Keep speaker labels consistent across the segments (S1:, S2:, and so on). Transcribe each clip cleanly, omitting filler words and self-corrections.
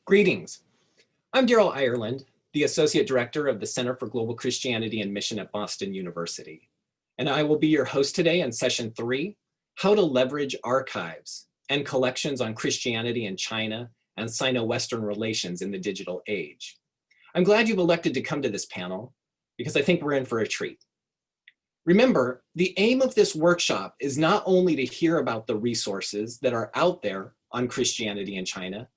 S1: Greetings. I'm Daryl Ireland, the Associate Director of the Center for Global Christianity and Mission at Boston University. And I will be your host today in session 3, How to Leverage Archives and Collections on Christianity in China and Sino-Western Relations in the Digital Age. I'm glad you've elected to come to this panel because I think we're in for a treat. Remember, the aim of this workshop is not only to hear about the resources that are out there on Christianity in China,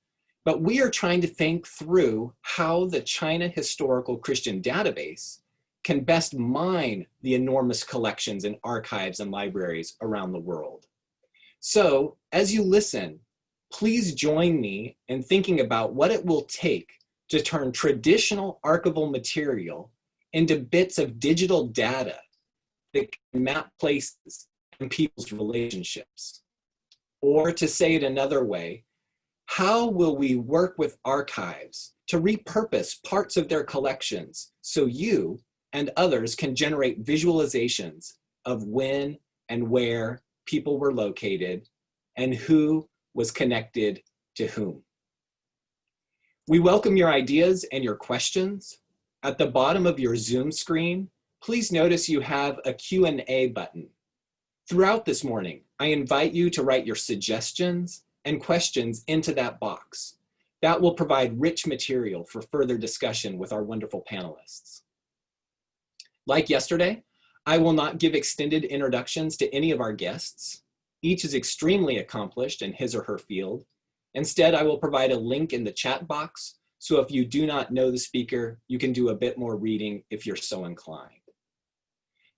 S1: but we are trying to think through how the China Historical Christian Database can best mine the enormous collections and archives and libraries around the world. So as you listen, please join me in thinking about what it will take to turn traditional archival material into bits of digital data that can map places and people's relationships. Or to say it another way, how will we work with archives to repurpose parts of their collections so you and others can generate visualizations of when and where people were located and who was connected to whom? We welcome your ideas and your questions. At the bottom of your Zoom screen, please notice you have a Q&A button. Throughout this morning, I invite you to write your suggestions and questions into that box. That will provide rich material for further discussion with our wonderful panelists. Like yesterday, I will not give extended introductions to any of our guests. Each is extremely accomplished in his or her field. Instead, I will provide a link in the chat box, so if you do not know the speaker, you can do a bit more reading if you're so inclined.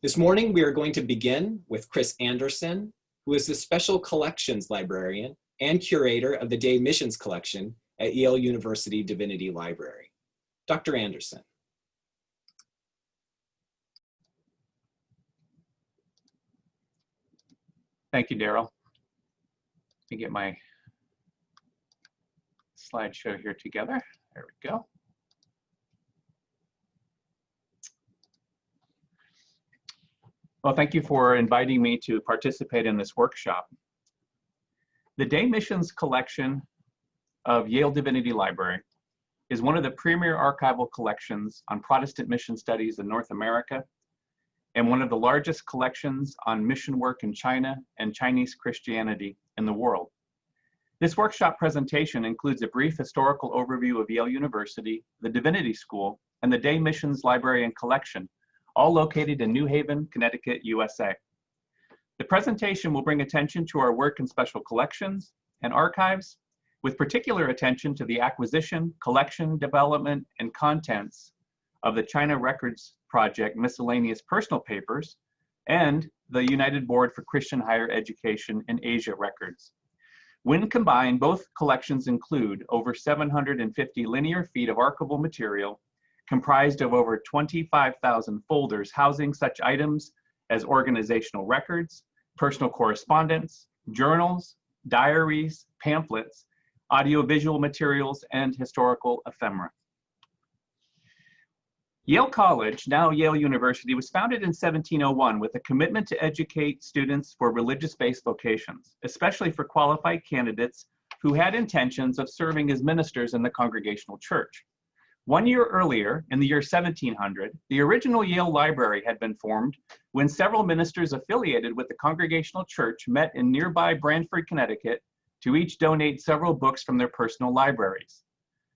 S1: This morning, we are going to begin with Chris Anderson, who is the Special Collections Librarian and Curator of the Day Missions Collection at Yale University Divinity Library. Dr. Anderson.
S2: Thank you, Daryl. Let me get my slideshow here together. There we go. Well, thank you for inviting me to participate in this workshop. The Day Missions Collection of Yale Divinity Library is one of the premier archival collections on Protestant mission studies in North America and one of the largest collections on mission work in China and Chinese Christianity in the world. This workshop presentation includes a brief historical overview of Yale University, the Divinity School, and the Day Missions Library and Collection, all located in New Haven, Connecticut, USA. The presentation will bring attention to our work in special collections and archives, with particular attention to the acquisition, collection, development, and contents of the China Records Project Miscellaneous Personal Papers and the United Board for Christian Higher Education in Asia Records. When combined, both collections include over 750 linear feet of archival material comprised of over 25,000 folders housing such items as organizational records, personal correspondence, journals, diaries, pamphlets, audiovisual materials, and historical ephemera. Yale College, now Yale University, was founded in 1701 with a commitment to educate students for religious-based vocations, especially for qualified candidates who had intentions of serving as ministers in the Congregational Church. 1 year earlier, in the year 1700, the original Yale Library had been formed when several ministers affiliated with the Congregational Church met in nearby Branford, Connecticut, to each donate several books from their personal libraries.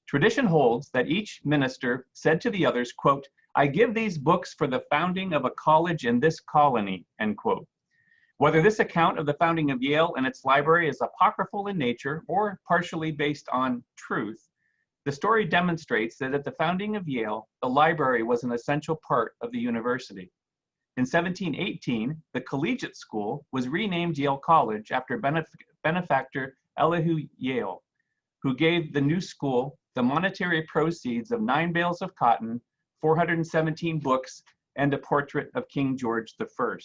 S2: Tradition holds that each minister said to the others, quote, "I give these books for the founding of a college in this colony," end quote. Whether this account of the founding of Yale and its library is apocryphal in nature or partially based on truth, the story demonstrates that at the founding of Yale, the library was an essential part of the university. In 1718, the collegiate school was renamed Yale College after benefactor Elihu Yale, who gave the new school the monetary proceeds of 9 bales of cotton, 417 books, and a portrait of King George I.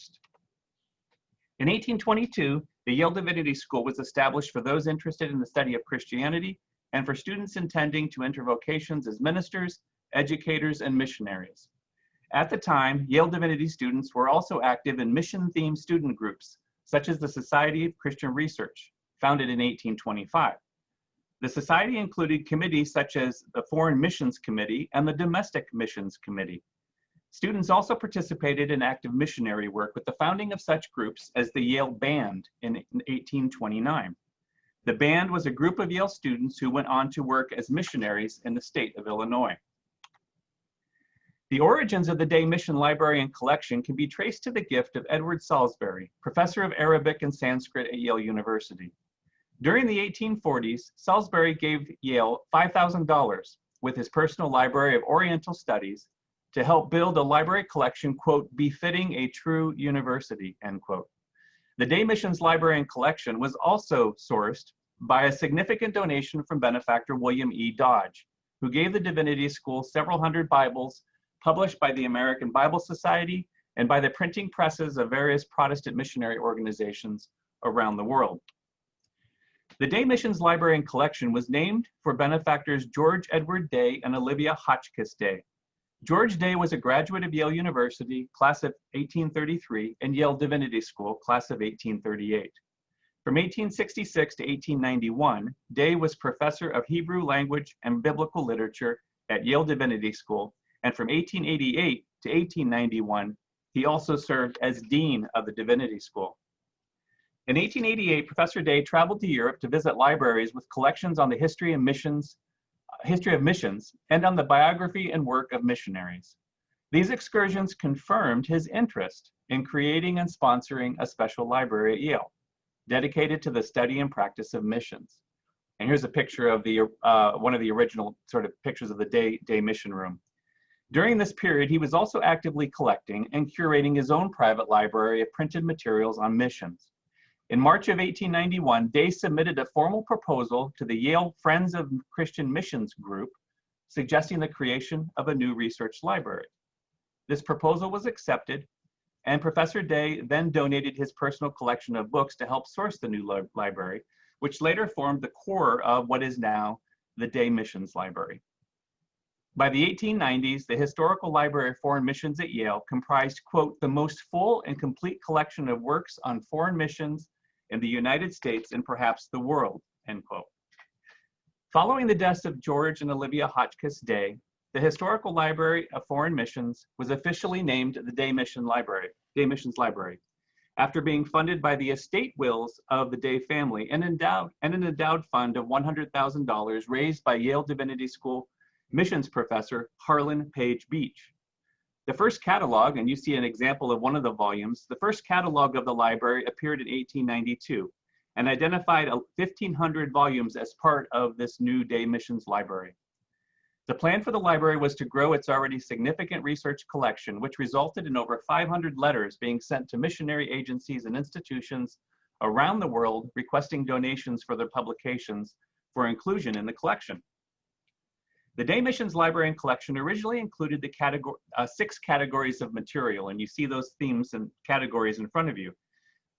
S2: In 1822, the Yale Divinity School was established for those interested in the study of Christianity and for students intending to enter vocations as ministers, educators, and missionaries. At the time, Yale Divinity students were also active in mission-themed student groups, such as the Society of Christian Research, founded in 1825. The society included committees such as the Foreign Missions Committee and the Domestic Missions Committee. Students also participated in active missionary work with the founding of such groups as the Yale Band in 1829. The band was a group of Yale students who went on to work as missionaries in the state of Illinois. The origins of the Day Mission Library and Collection can be traced to the gift of Edward Salisbury, professor of Arabic and Sanskrit at Yale University. During the 1840s, Salisbury gave Yale $5,000 with his personal library of Oriental Studies to help build a library collection, quote, befitting a true university, end quote. The Day Missions Library and Collection was also sourced by a significant donation from benefactor William E. Dodge, who gave the Divinity School several hundred Bibles published by the American Bible Society and by the printing presses of various Protestant missionary organizations around the world. The Day Missions Library and Collection was named for benefactors George Edward Day and Olivia Hotchkiss Day. George Day was a graduate of Yale University, class of 1833, and Yale Divinity School, class of 1838. From 1866 to 1891, Day was professor of Hebrew language and biblical literature at Yale Divinity School, and from 1888 to 1891, he also served as dean of the Divinity School. In 1888, Professor Day traveled to Europe to visit libraries with collections on the history of missions, and on the biography and work of missionaries. These excursions confirmed his interest in creating and sponsoring a special library at Yale, dedicated to the study and practice of missions. And here's a picture of the one of the original sort of pictures of the Day Mission Room. During this period, he was also actively collecting and curating his own private library of printed materials on missions. In March of 1891, Day submitted a formal proposal to the Yale Friends of Christian Missions group, suggesting the creation of a new research library. This proposal was accepted, and Professor Day then donated his personal collection of books to help source the new library, which later formed the core of what is now the Day Missions Library. By the 1890s, the Historical Library of Foreign Missions at Yale comprised, quote, the most full and complete collection of works on foreign missions in the United States and perhaps the world, end quote. Following the deaths of George and Olivia Hotchkiss Day, the Historical Library of Foreign Missions was officially named the Day Missions Library, after being funded by the estate wills of the Day family and an endowed fund of $100,000 raised by Yale Divinity School missions professor Harlan Page Beach. The first catalog, and you see an example of one of the volumes, the first catalog of the library appeared in 1892 and identified 1,500 volumes as part of this new Day Missions Library. The plan for the library was to grow its already significant research collection, which resulted in over 500 letters being sent to missionary agencies and institutions around the world requesting donations for their publications for inclusion in the collection. The Day Missions Library and Collection originally included the 6 categories of material, and you see those themes and categories in front of you.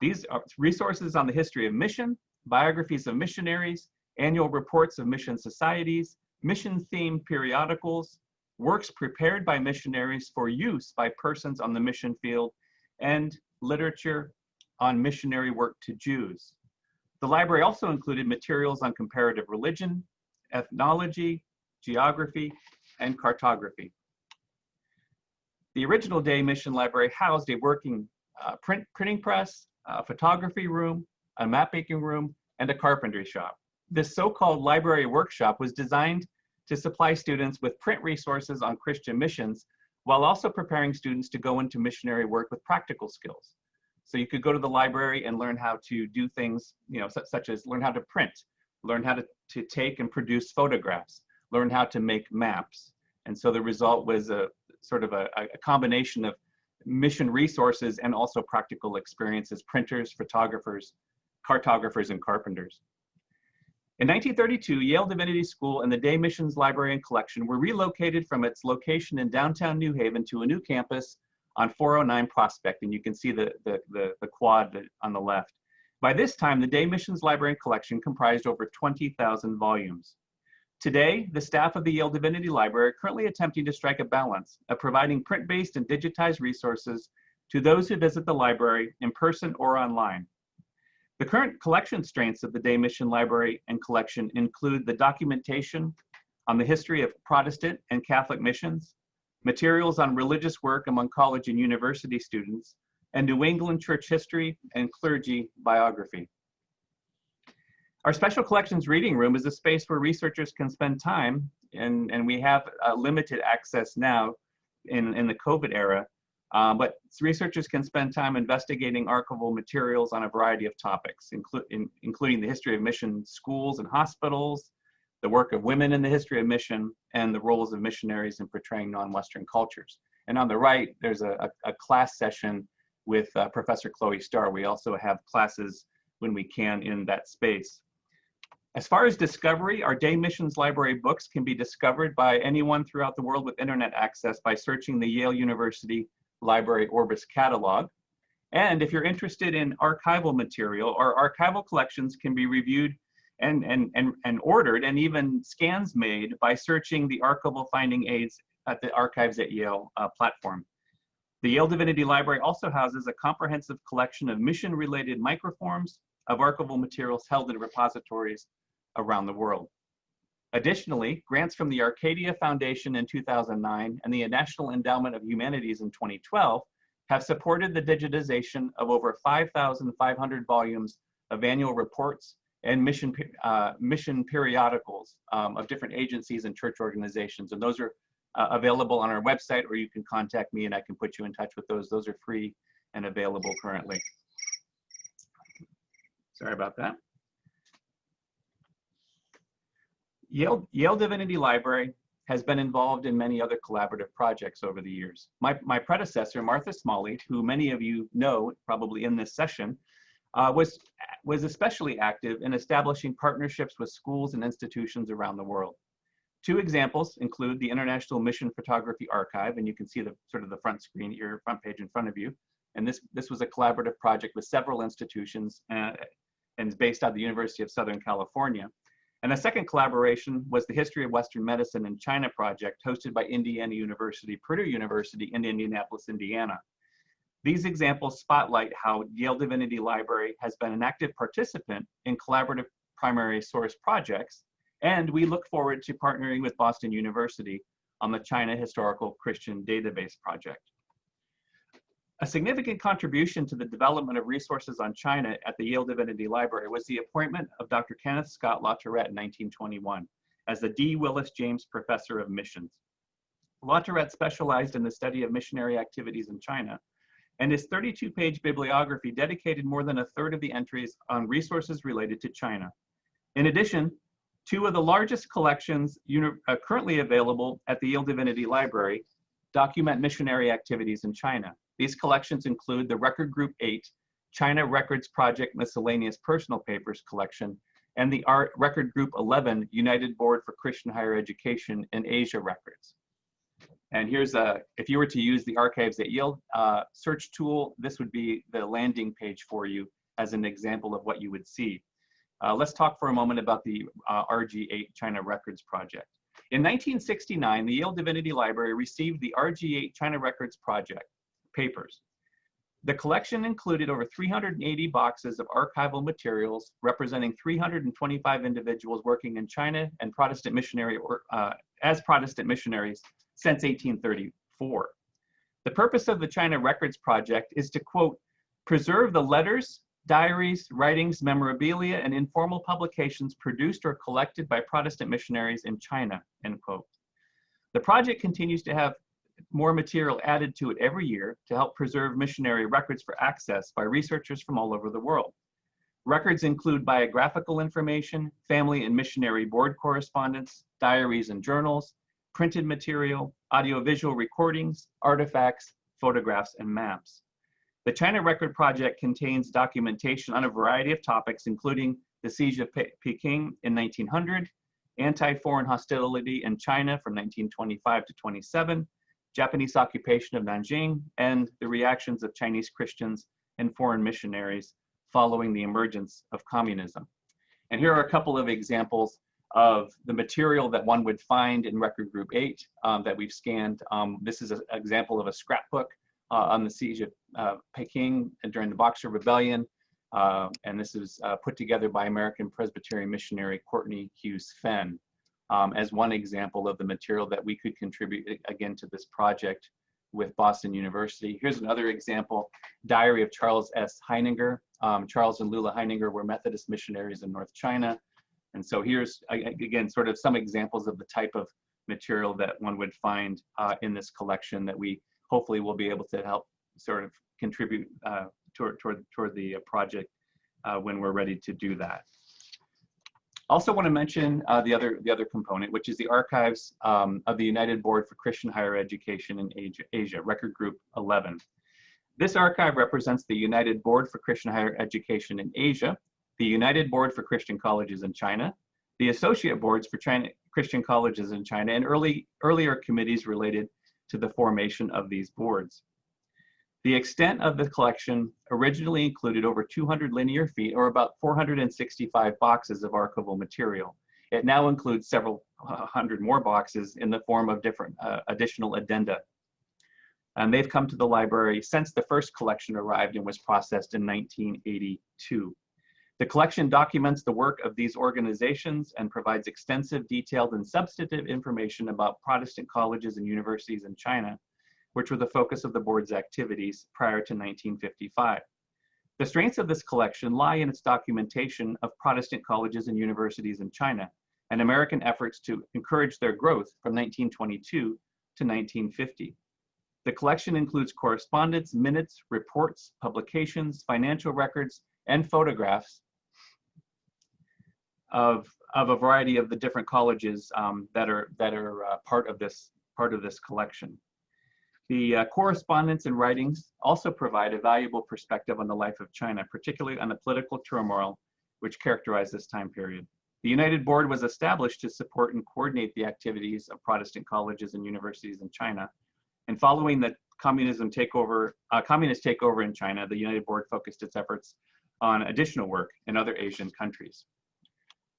S2: These are resources on the history of mission, biographies of missionaries, annual reports of mission societies, mission-themed periodicals, works prepared by missionaries for use by persons on the mission field, and literature on missionary work to Jews. The library also included materials on comparative religion, ethnology, geography, and cartography. The original Day Mission Library housed a working printing press, a photography room, a map-making room, and a carpentry shop. This so-called library workshop was designed to supply students with print resources on Christian missions, while also preparing students to go into missionary work with practical skills. So you could go to the library and learn how to do things, such as learn how to print, learn how to take and produce photographs, learn how to make maps. And so the result was a sort of a combination of mission resources and also practical experiences, printers, photographers, cartographers, and carpenters. In 1932, Yale Divinity School and the Day Missions Library and Collection were relocated from its location in downtown New Haven to a new campus on 409 Prospect, and you can see the quad on the left. By this time, the Day Missions Library and Collection comprised over 20,000 volumes. Today, the staff of the Yale Divinity Library are currently attempting to strike a balance of providing print-based and digitized resources to those who visit the library in person or online. The current collection strengths of the Day Mission Library and Collection include the documentation on the history of Protestant and Catholic missions, materials on religious work among college and university students, and New England church history and clergy biography. Our Special Collections Reading Room is a space where researchers can spend time, and we have limited access now in the COVID era, but researchers can spend time investigating archival materials on a variety of topics, including the history of mission schools and hospitals, the work of women in the history of mission, and the roles of missionaries in portraying non-Western cultures. And on the right, there's a class session with Professor Chloe Starr. We also have classes when we can in that space. As far as discovery, our Day Missions Library books can be discovered by anyone throughout the world with internet access by searching the Yale University Library Orbis catalog. And if you're interested in archival material, our archival collections can be reviewed and ordered, and even scans made by searching the archival finding aids at the Archives at Yale platform. The Yale Divinity Library also houses a comprehensive collection of mission-related microforms of archival materials held in repositories around the world. Additionally, grants from the Arcadia Foundation in 2009 and the National Endowment of Humanities in 2012 have supported the digitization of over 5,500 volumes of annual reports and mission periodicals of different agencies and church organizations. And those are available on our website, or you can contact me and I can put you in touch with those. Those are free and available currently. Sorry about that. Yale Divinity Library has been involved in many other collaborative projects over the years. My predecessor, Martha Smalley, who many of you know probably in this session, was especially active in establishing partnerships with schools and institutions around the world. Two examples include the International Mission Photography Archive, and you can see the sort of the front screen here, front page in front of you. And this was a collaborative project with several institutions and is based out of the University of Southern California. And the second collaboration was the History of Western Medicine in China project hosted by Indiana University, Purdue University in Indianapolis, Indiana. These examples spotlight how Yale Divinity Library has been an active participant in collaborative primary source projects, and we look forward to partnering with Boston University on the China Historical Christian Database project. A significant contribution to the development of resources on China at the Yale Divinity Library was the appointment of Dr. Kenneth Scott Latourette in 1921 as the D. Willis James Professor of Missions. Latourette specialized in the study of missionary activities in China, and his 32-page bibliography dedicated more than a third of the entries on resources related to China. In addition, two of the largest collections currently available at the Yale Divinity Library document missionary activities in China. These collections include the Record Group 8, China Records Project Miscellaneous Personal Papers collection, and the Record Group 11, United Board for Christian Higher Education in Asia Records. And here's if you were to use the Archives at Yale search tool, this would be the landing page for you as an example of what you would see. Let's talk for a moment about the RG8 China Records Project. In 1969, the Yale Divinity Library received the RG8 China Records Project papers. The collection included over 380 boxes of archival materials representing 325 individuals working in China and Protestant missionary as Protestant missionaries since 1834. The purpose of the China Records Project is to, quote, preserve the letters, diaries, writings, memorabilia, and informal publications produced or collected by Protestant missionaries in China, end quote. The project continues to have more material added to it every year to help preserve missionary records for access by researchers from all over the world. Records include biographical information, family and missionary board correspondence, diaries and journals, printed material, audiovisual recordings, artifacts, photographs, and maps. The China Record Project contains documentation on a variety of topics, including the siege of Peking in 1900, anti-foreign hostility in China from 1925 to 27, Japanese occupation of Nanjing, and the reactions of Chinese Christians and foreign missionaries following the emergence of communism. And here are a couple of examples of the material that one would find in Record Group 8 that we've scanned. This is an example of a scrapbook on the siege of Peking and during the Boxer Rebellion. And this is put together by American Presbyterian missionary Courtney Hughes Fenn as one example of the material that we could contribute again to this project with Boston University. Here's another example, Diary of Charles S. Heininger. Charles and Lula Heininger were Methodist missionaries in North China. And so here's, again, sort of some examples of the type of material that one would find in this collection that we hopefully will be able to help sort of contribute toward the project when we're ready to do that. Also want to mention the other component, which is the archives of the United Board for Christian Higher Education in Asia, Record Group 11. This archive represents the United Board for Christian Higher Education in Asia, the United Board for Christian Colleges in China, the Associate Boards for Christian Colleges in China, and earlier committees related to the formation of these boards. The extent of the collection originally included over 200 linear feet, or about 465 boxes of archival material. It now includes several hundred more boxes in the form of different additional addenda. And they've come to the library since the first collection arrived and was processed in 1982. The collection documents the work of these organizations and provides extensive, detailed, and substantive information about Protestant colleges and universities in China, which were the focus of the board's activities prior to 1955. The strengths of this collection lie in its documentation of Protestant colleges and universities in China and American efforts to encourage their growth from 1922 to 1950. The collection includes correspondence, minutes, reports, publications, financial records, and photographs of a variety of the different colleges that are part of this collection. The correspondence and writings also provide a valuable perspective on the life of China, particularly on the political turmoil which characterized this time period. The United Board was established to support and coordinate the activities of Protestant colleges and universities in China. And following the communist takeover in China, the United Board focused its efforts on additional work in other Asian countries.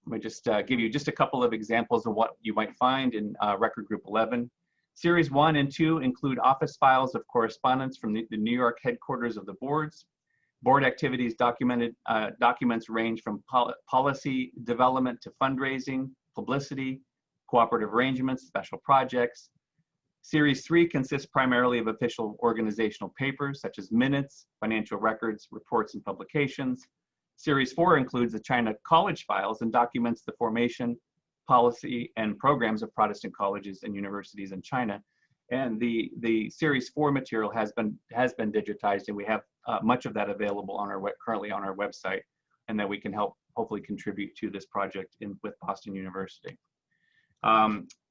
S2: Let me just give you just a couple of examples of what you might find in Record Group 11. Series 1 and 2 include office files of correspondence from the New York headquarters of the boards. Board activities documents range from policy development to fundraising, publicity, cooperative arrangements, special projects. Series 3 consists primarily of official organizational papers such as minutes, financial records, reports, and publications. Series 4 includes the China College files and documents the formation, policy, and programs of Protestant colleges and universities in China. And the Series 4 material has been digitized, and we have much of that available currently on our website, and that we can hopefully contribute to this project with Boston University.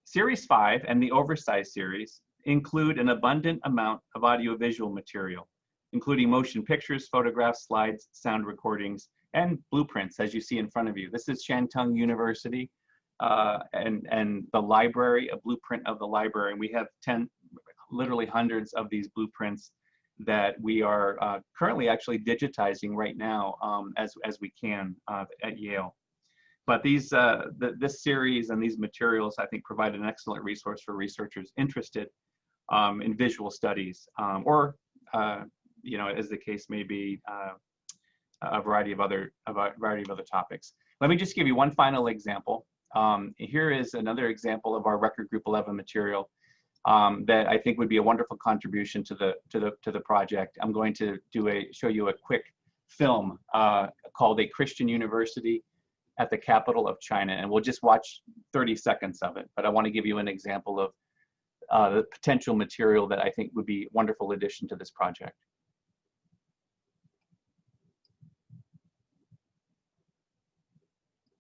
S2: Series 5 and the Oversized series include an abundant amount of audiovisual material, including motion pictures, photographs, slides, sound recordings, and blueprints, as you see in front of you. This is Shantung University and the library, a blueprint of the library. And we have literally hundreds of these blueprints that we are currently actually digitizing right now as we can at Yale. But this series and these materials, I think, provide an excellent resource for researchers interested in visual studies or, as the case may be, a variety of other topics. Let me just give you one final example. Here is another example of our Record Group 11 material that I think would be a wonderful contribution to the project. I'm going to show you a quick film called A Christian University at the Capital of China, and we'll just watch 30 seconds of it. But I want to give you an example of the potential material that I think would be a wonderful addition to this project.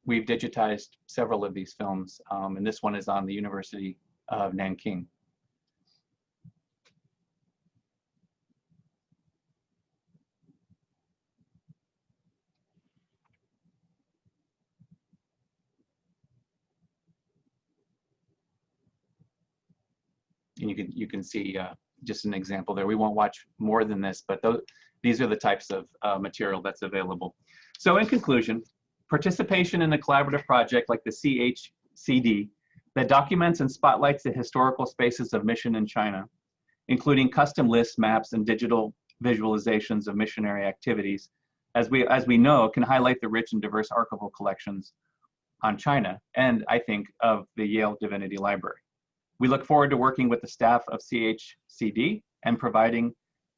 S2: We've digitized several of these films, and this one is on the University of Nanking. And you can see just an example there. We won't watch more than this, but these are the types of material that's available. So in conclusion, participation in a collaborative project like the CHCD that documents and spotlights the historical spaces of mission in China, including custom lists, maps, and digital visualizations of missionary activities, as we know, can highlight the rich and diverse archival collections on China, and I think of the Yale Divinity Library. We look forward to working with the staff of CHCD and providing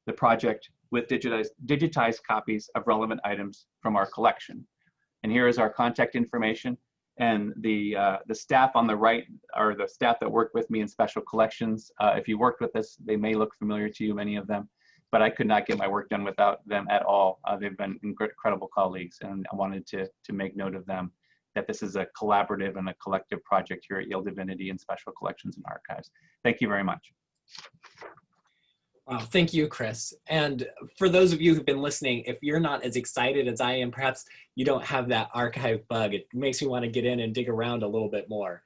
S2: the project with digitized copies of relevant items from our collection. And here is our contact information. And the staff on the right are the staff that work with me in special collections. If you worked with us, they may look familiar to you, many of them, but I could not get my work done without them at all. They've been incredible colleagues, and I wanted to make note of them, that this is a collaborative and a collective project here at Yale Divinity and Special Collections and Archives. Thank you very much.
S1: Wow, thank you, Chris. And for those of you who've been listening, if you're not as excited as I am, perhaps you don't have that archive bug. It makes me want to get in and dig around a little bit more.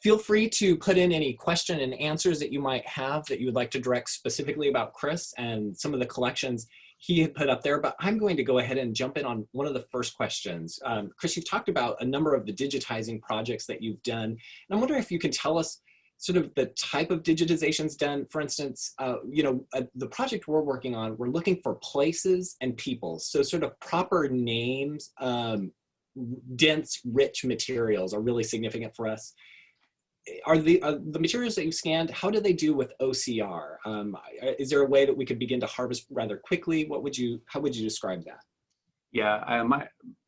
S1: Feel free to put in any question and answers that you might have that you would like to direct specifically about Chris and some of the collections he had put up there, but I'm going to go ahead and jump in on one of the first questions. Chris, you've talked about a number of the digitizing projects that you've done, and I'm wondering if you can tell us sort of the type of digitizations done. For instance, the project we're working on, we're looking for places and people. So sort of proper names, dense, rich materials are really significant for us. Are the materials that you scanned, how do they do with OCR? Is there a way that we could begin to harvest rather quickly? How would you describe that?
S2: Yeah,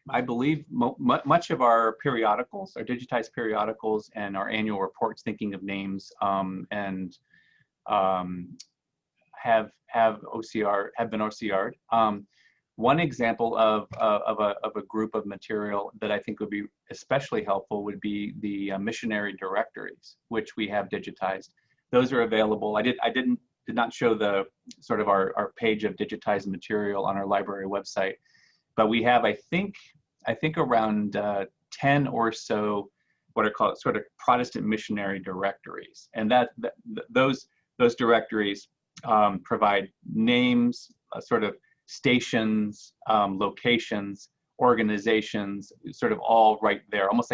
S2: I believe much of our periodicals, our digitized periodicals and our annual reports, thinking of names, and have been OCR'd. One example of a group of material that I think would be especially helpful would be the missionary directories, which we have digitized. Those are available. I did not show the sort of our page of digitized material on our library website, but we have, I think around 10 or so what are called sort of Protestant missionary directories, and those directories provide names, sort of stations, locations, organizations, sort of all right there, almost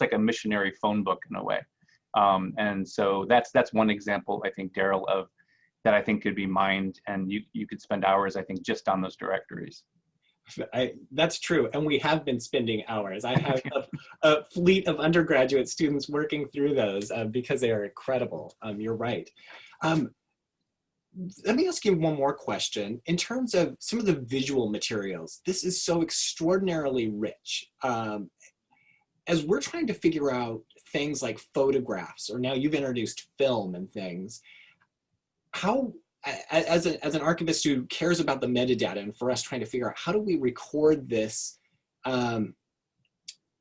S2: like a missionary phone book in a way. And so that's one example, I think, Daryl, of that I think could be mined, and you could spend hours, I think, just on those directories.
S1: That's true, and we have been spending hours. I have a fleet of undergraduate students working through those because they are incredible. You're right. Let me ask you one more question. In terms of some of the visual materials, this is so extraordinarily rich. As we're trying to figure out things like photographs, or now you've introduced film and things, how, as an archivist who cares about the metadata, and for us trying to figure out how do we record this in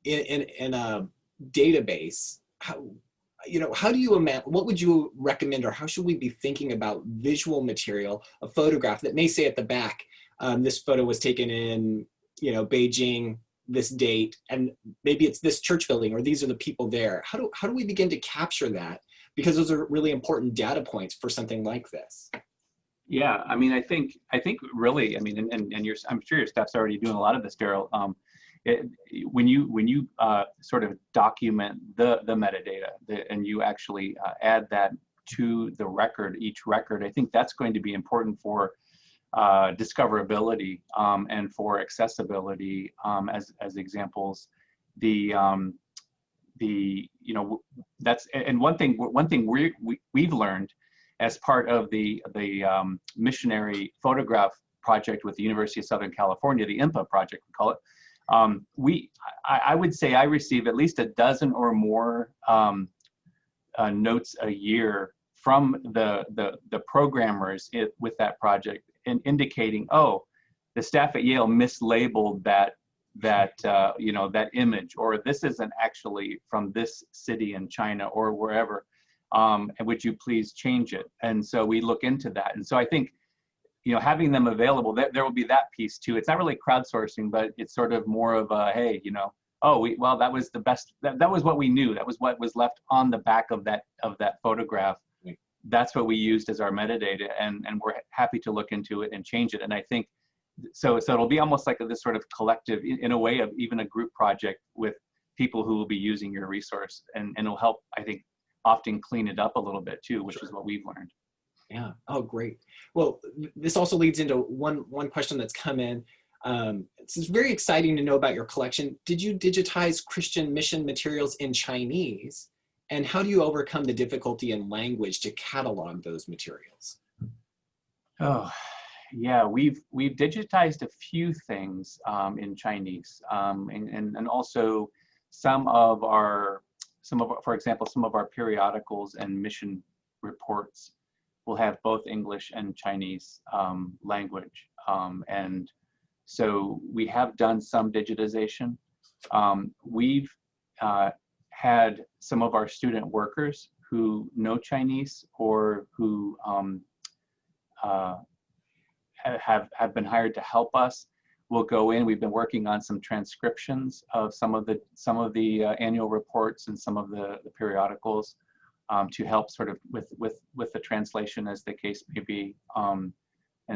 S1: a database, how do you imagine, what would you recommend, or how should we be thinking about visual material, a photograph that may say at the back, this photo was taken in, Beijing, this date, and maybe it's this church building, or these are the people there. How do we begin to capture that? Because those are really important data points for something like this.
S2: Yeah, I mean, I think really, I mean, and I'm sure your staff's already doing a lot of this, Daryl. When you sort of document the metadata and you actually add that to the record, each record, I think that's going to be important for discoverability and for accessibility. As examples, that's, and one thing we've learned as part of the missionary photograph project with the University of Southern California, the IMPA project, we call it. I would say I receive at least a dozen or more notes a year from the programmers with that project, and indicating, oh, the staff at Yale mislabeled that image, or this isn't actually from this city in China or wherever, and would you please change it? And so we look into that. And so I think, having them available, there will be that piece too. It's not really crowdsourcing, but it's sort of more of a, hey, well, that was the best, that was what we knew. That was what was left on the back of that photograph. That's what we used as our metadata, and we're happy to look into it and change it. And I think, so it'll be almost like this sort of collective, in a way, of even a group project with people who will be using your resource, and it'll help, I think, often clean it up a little bit too, which is what we've learned.
S1: Yeah. Oh, great. Well, this also leads into one question that's come in. It's very exciting to know about your collection. Did you digitize Christian mission materials in Chinese? And how do you overcome the difficulty in language to catalog those materials?
S2: Oh, yeah, we've digitized a few things in Chinese, and also for example, some of our periodicals and mission reports will have both English and Chinese language, and so we have done some digitization. We've had some of our student workers who know Chinese or who have been hired to help us. We'll go in. We've been working on some transcriptions of some of the annual reports and some of the periodicals to help sort of with the translation, as the case may be. And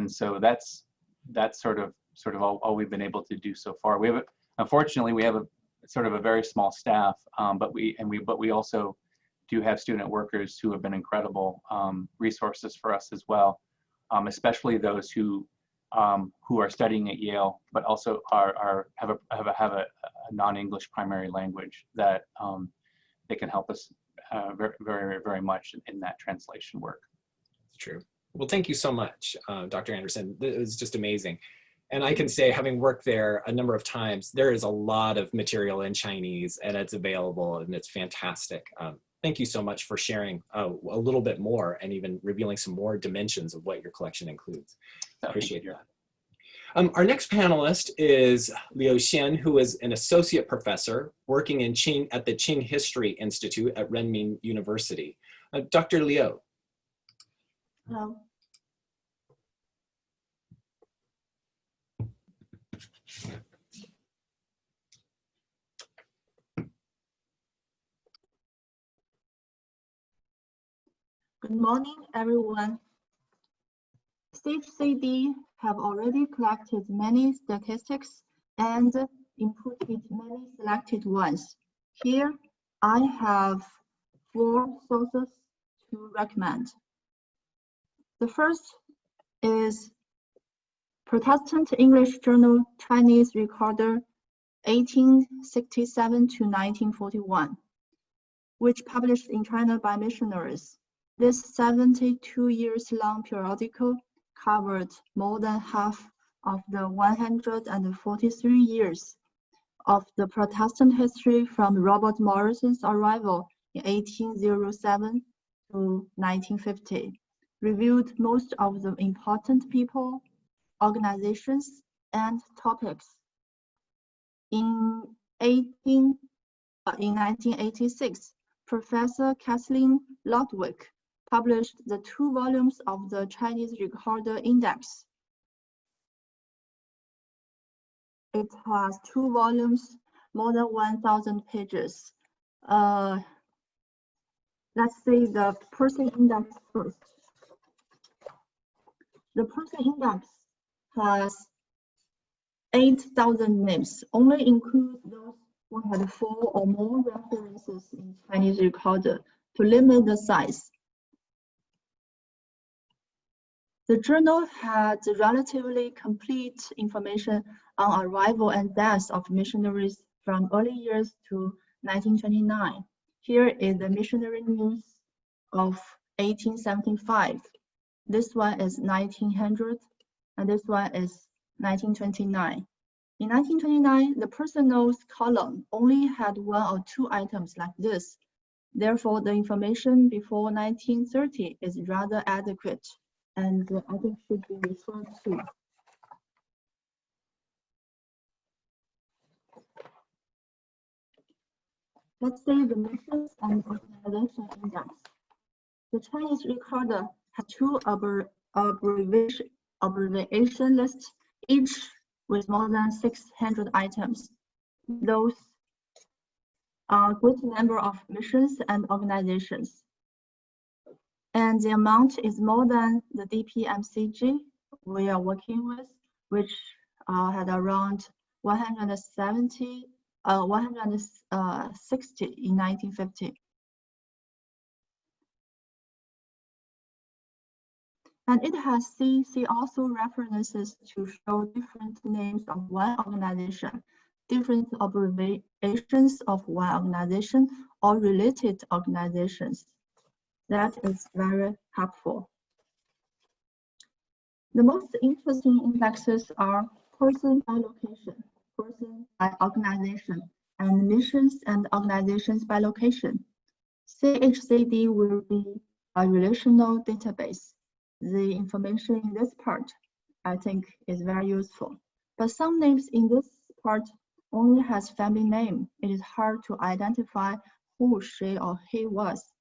S2: so that's sort of all we've been able to do so far. Unfortunately, we have a sort of a very small staff, but we also do have student workers who have been incredible resources for us as well, especially those who are studying at Yale, but also have a non-English primary language that they can help us very, very, very much in that translation work.
S1: That's true. Well, thank you so much, Dr. Anderson. It was just amazing. And I can say, having worked there a number of times, there is a lot of material in Chinese, and it's available, and it's fantastic. Thank you so much for sharing a little bit more and even revealing some more dimensions of what your collection includes. Appreciate that. Our next panelist is Liu Xian, who is an associate professor working at the Qing History Institute at Renmin University. Dr. Liu.
S3: Hello. Good morning, everyone. CHCD have already collected many statistics and inputted many selected ones. Here, I have 4 sources to recommend. The first is Protestant English Journal Chinese Recorder 1867 to 1941, which published in China by missionaries. This 72 years long periodical covered more than half of the 143 years of the Protestant history from Robert Morrison's arrival in 1807 to 1950, reviewed most of the important people, organizations, and topics. In 1986, Professor Kathleen Lodwick published the 2 volumes of the Chinese Recorder Index. It has 2 volumes, more than 1,000 pages. Let's see the person index first. The person index has 8,000 names, only includes those who had 4 or more references in Chinese recorder to limit the size. The journal had relatively complete information on arrival and death of missionaries from early years to 1929. Here is the missionary news of 1875. This one is 1900, and this one is 1929. In 1929, the personals column only had 1 or 2 items like this. Therefore, the information before 1930 is rather adequate, and I think should be referred to. Let's say the missions and organization index. The Chinese recorder has 2 abbreviation lists, each with more than 600 items. Those are a great number of missions and organizations. And the amount is more than the DPMCG we are working with, which had around 160 in 1950. And it has CC also references to show different names of one organization, different abbreviations of one organization or related organizations. That is very helpful. The most interesting indexes are person by location, person by organization, and missions and organizations by location. CHCD will be a relational database. The information in this part, I think, is very useful. But some names in this part only has family name. It is hard to identify who she or he was.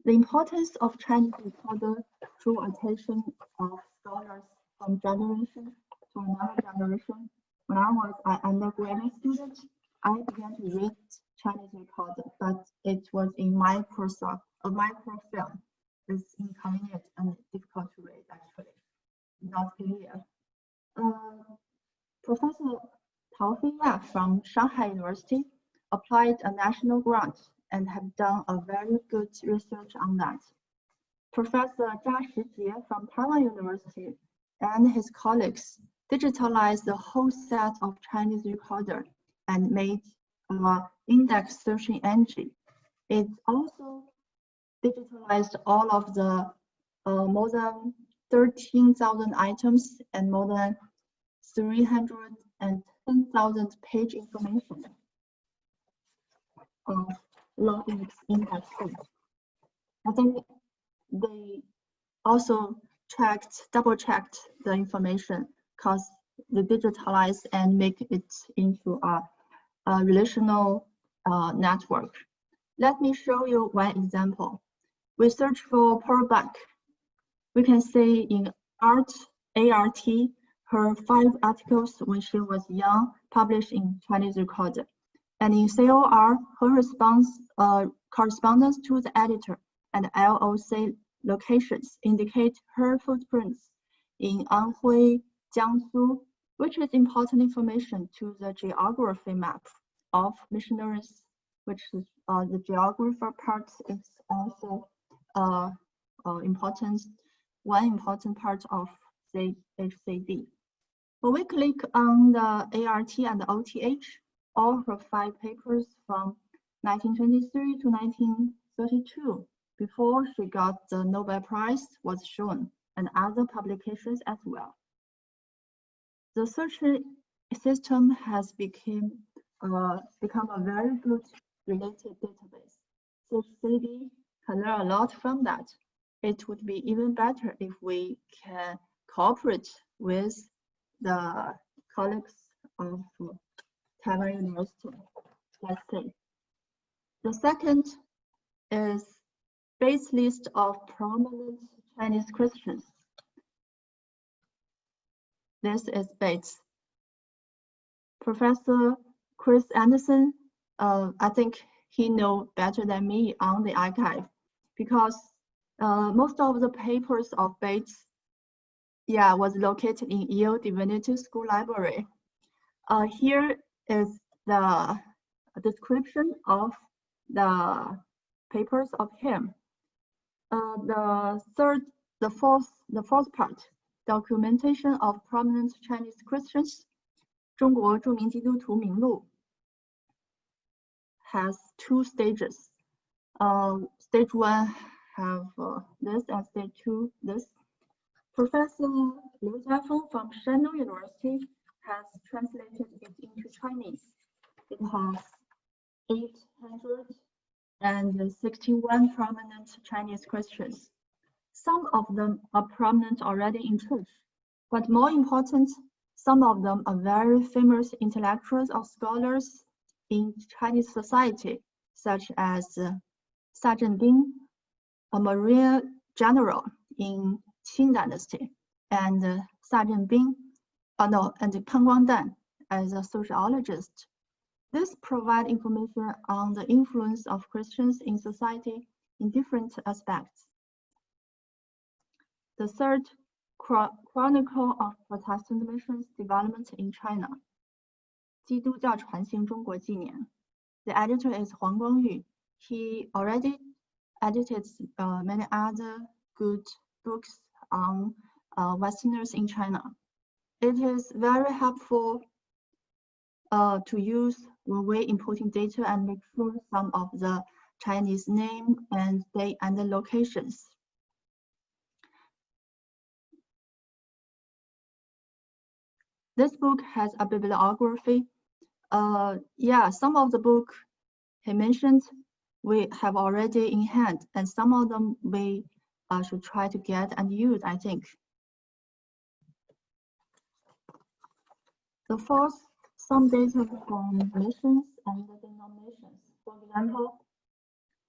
S3: The importance of Chinese recorder drew attention of scholars from generation to another generation. When I was an undergraduate student, I began to read Chinese recorder, but it was in microfilm. It's inconvenient and difficult to read, actually, not clear. Professor Tao Feiya from Shanghai University applied a national grant and have done a very good research on that. Professor Zha Shijie from Taiwan University and his colleagues digitalized the whole set of Chinese recorder and made an index searching engine. It also digitalized all of the more than 13,000 items and more than 310,000 page information of law index. I think they also double-checked the information because they digitalized and make it into a relational network. Let me show you one example. We search for Pearl Buck. We can see in ART, her 5 articles when she was young, published in Chinese recorder. And in COR, her response correspondence to the editor and LOC locations indicate her footprints in Anhui, Jiangsu, which is important information to the geography map of missionaries, which is the geographer part is also one important part of the HCD. When we click on the ART and the OTH, all her 5 papers from 1923 to 1932, before she got the Nobel Prize, was shown, and other publications as well. The search system has become a very good related database. CHCD can learn a lot from that. It would be even better if we can cooperate with the colleagues of Taiwan University, let's say. The second is base list of prominent Chinese Christians. This is Bates. Professor Chris Anderson, I think he knows better than me on the archive because most of the papers of Bates, was located in Yale Divinity School Library. Here is the description of the papers of him. The fourth part, documentation of prominent Chinese Christians, 中国著名基督徒名录, has 2 stages. Stage 1 have this, and stage 2 this. Professor Liu Jiafeng from Shandong University has translated it into Chinese. It has 861 prominent Chinese Christians. Some of them are prominent already in church, but more important, some of them are very famous intellectuals or scholars in Chinese society, such as Sa Zhenbing, a Marine general in Qing Dynasty, and Sa Zhenbing, and Pan Guangdan as a sociologist. This provides information on the influence of Christians in society in different aspects. The third, Chronicle of Protestant Missions Development in China, 基督教传行中国纪年. The editor is Huang Guangyu. He already edited many other good books on Westerners in China. It is very helpful to use when we're importing data and make sure some of the Chinese name and date and the locations. This book has a bibliography. Yeah, some of the book he mentioned we have already in hand, and some of them we should try to get and use, I think. The first, some data from missions and denominations. For example,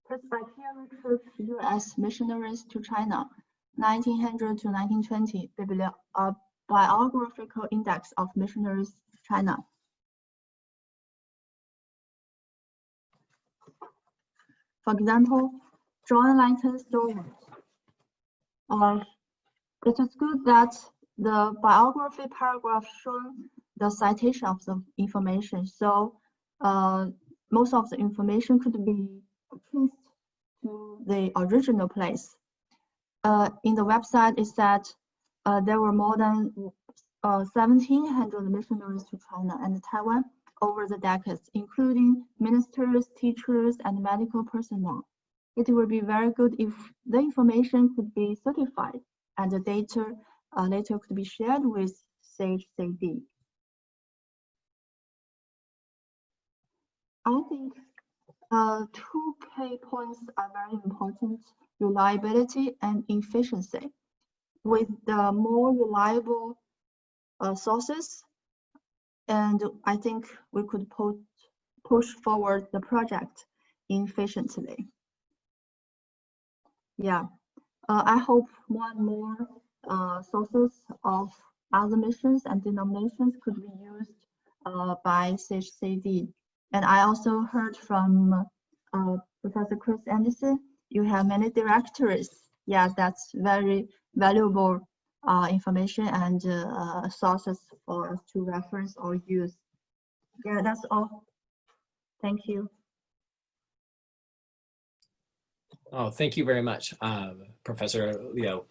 S3: Presbyterian Church U.S. missionaries to China, 1900 to 1920, biographical index of missionaries to China. For example, John Langton's stories. It is good that the biography paragraph shows the citation of the information, so most of the information could be traced to the original place. In the website, it said there were more than 1,700 missionaries to China and Taiwan over the decades, including ministers, teachers, and medical personnel. It would be very good if the information could be certified and the data later could be shared with CHCD. I think 2 key points are very important: reliability and efficiency. With the more reliable sources, and I think we could push forward the project efficiently. Yeah, I hope more and more sources of other missions and denominations could be used by CHCD. And I also heard from Professor Chris Anderson, you have many directories. Yeah, that's very valuable information and sources for us to reference or use. Yeah, that's all. Thank you.
S1: Oh, thank you very much, Professor Liu.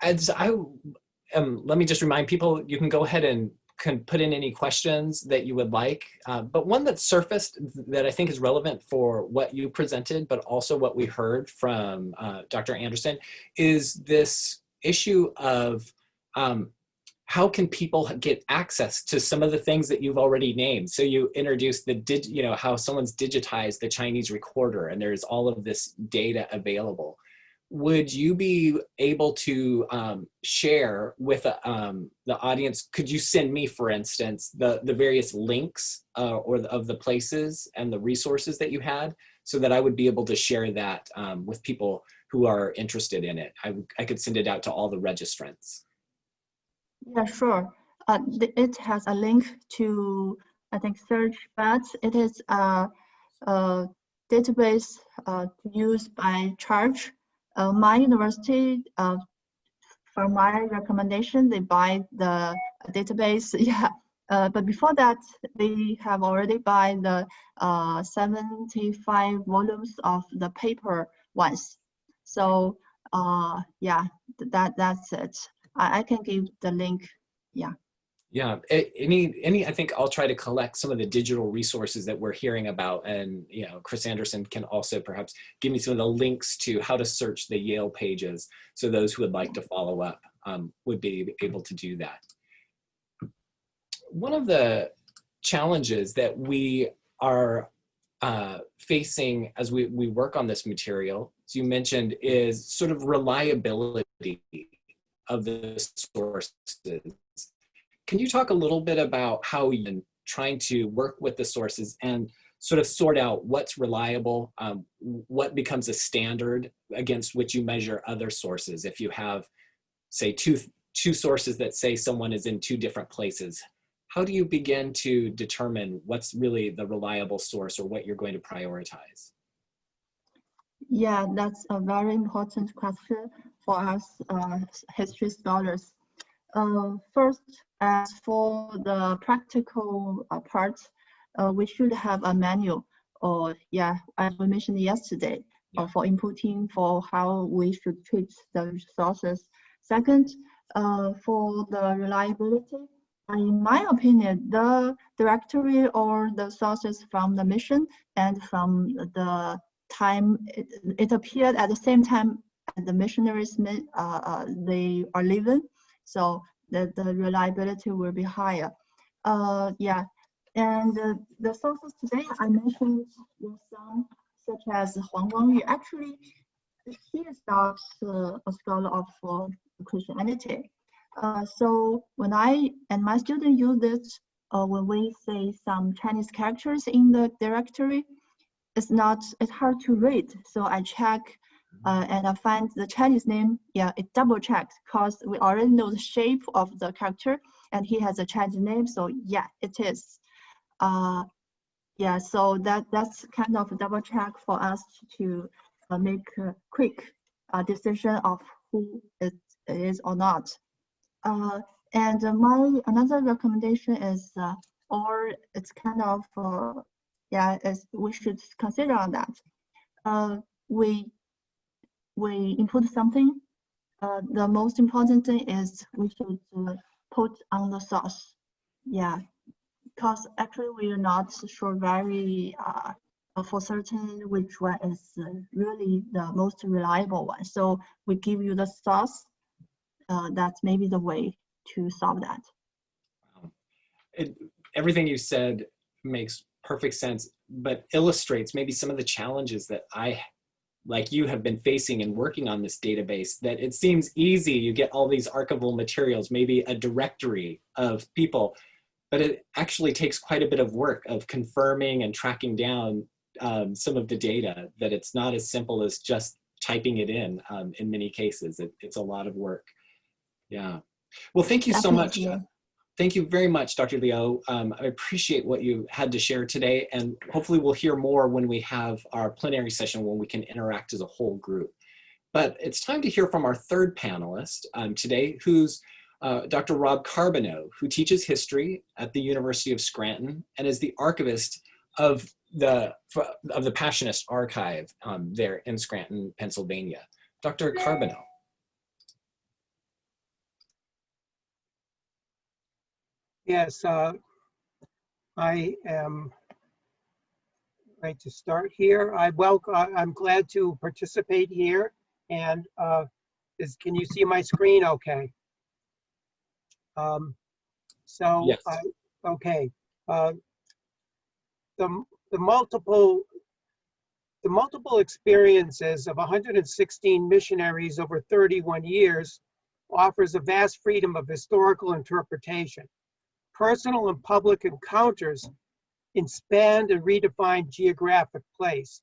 S1: Let me just remind people, you can go ahead and can put in any questions that you would like. But one that surfaced that I think is relevant for what you presented, but also what we heard from Dr. Anderson, is this issue of how can people get access to some of the things that you've already named? So you introduced the how someone's digitized the Chinese recorder, and there's all of this data available. Would you be able to share with the audience? Could you send me, for instance, the various links of the places and the resources that you had, so that I would be able to share that with people who are interested in it? I could send it out to all the registrants.
S3: Yeah, sure. It has a link to, I think, search, but it is a database used by charge. My university, for my recommendation, they buy the database. Yeah, but before that, they have already buy the 75 volumes of the paper ones. So yeah, that's it. I can give the link. Yeah.
S1: Yeah, I think I'll try to collect some of the digital resources that we're hearing about, and Chris Anderson can also perhaps give me some of the links to how to search the Yale pages, so those who would like to follow up would be able to do that. One of the challenges that we are facing as we work on this material, as you mentioned, is sort of reliability of the sources. Can you talk a little bit about how you're trying to work with the sources and sort of sort out what's reliable, what becomes a standard against which you measure other sources? If you have, say, two sources that say someone is in 2 different places, how do you begin to determine what's really the reliable source or what you're going to prioritize?
S3: Yeah, that's a very important question for us history scholars. First, as for the practical part, we should have a manual, or yeah, as we mentioned yesterday, or for inputting for how we should treat the sources. Second, for the reliability, in my opinion, the directory or the sources from the mission and from the time it appeared at the same time as the missionaries they are living, so the reliability will be higher. Yeah, and the sources today I mentioned some, such as Huang Guangyu. Actually, he is not a scholar of Christianity. So when I and my students use it, when we say some Chinese characters in the directory, it's hard to read. So I check and I find the Chinese name. Yeah, it double checked because we already know the shape of the character, and he has a Chinese name. So yeah, it is. Yeah, so that's kind of a double check for us to make a quick decision of who it is or not. And my another recommendation is, or it's kind of yeah, we should consider on that. We input something. The most important thing is we should put on the source. Yeah, because actually we are not sure very for certain which one is really the most reliable one. So we give you the source. That's maybe the way to solve that.
S1: Everything you said makes perfect sense, but illustrates maybe some of the challenges that I, like you, have been facing in working on this database. That it seems easy, you get all these archival materials, maybe a directory of people, but it actually takes quite a bit of work of confirming and tracking down some of the data, that it's not as simple as just typing it in many cases. It's a lot of work. Yeah. Well, thank you so much. Thank you very much, Dr. Liu. I appreciate what you had to share today, and hopefully we'll hear more when we have our plenary session when we can interact as a whole group. But it's time to hear from our third panelist today, who's Dr. Rob Carbonneau, who teaches history at the University of Scranton and is the archivist of the Passionist Archive there in Scranton, Pennsylvania. Dr. Carbonneau.
S4: Yes, I am ready to start here. I'm glad to participate here. And can you see my screen okay?
S1: Yes.
S4: Okay. The multiple experiences of 116 missionaries over 31 years offers a vast freedom of historical interpretation. Personal and public encounters expand and redefine geographic place.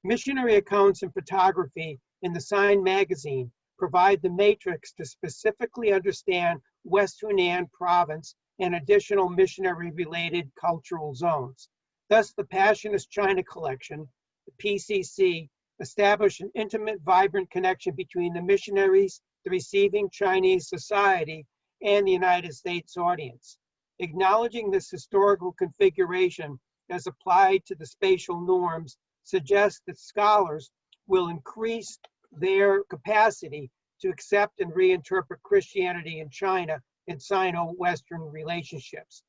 S4: Missionary accounts and photography in the Sign magazine provide the matrix to specifically understand West Hunan province and additional missionary-related cultural zones. Thus, the Passionist China Collection, the PCC, established an intimate, vibrant connection between the missionaries, the receiving Chinese society, and the United States audience. Acknowledging this historical configuration as applied to the spatial norms suggests that scholars will increase their capacity to accept and reinterpret Christianity in China and Sino-Western relationships.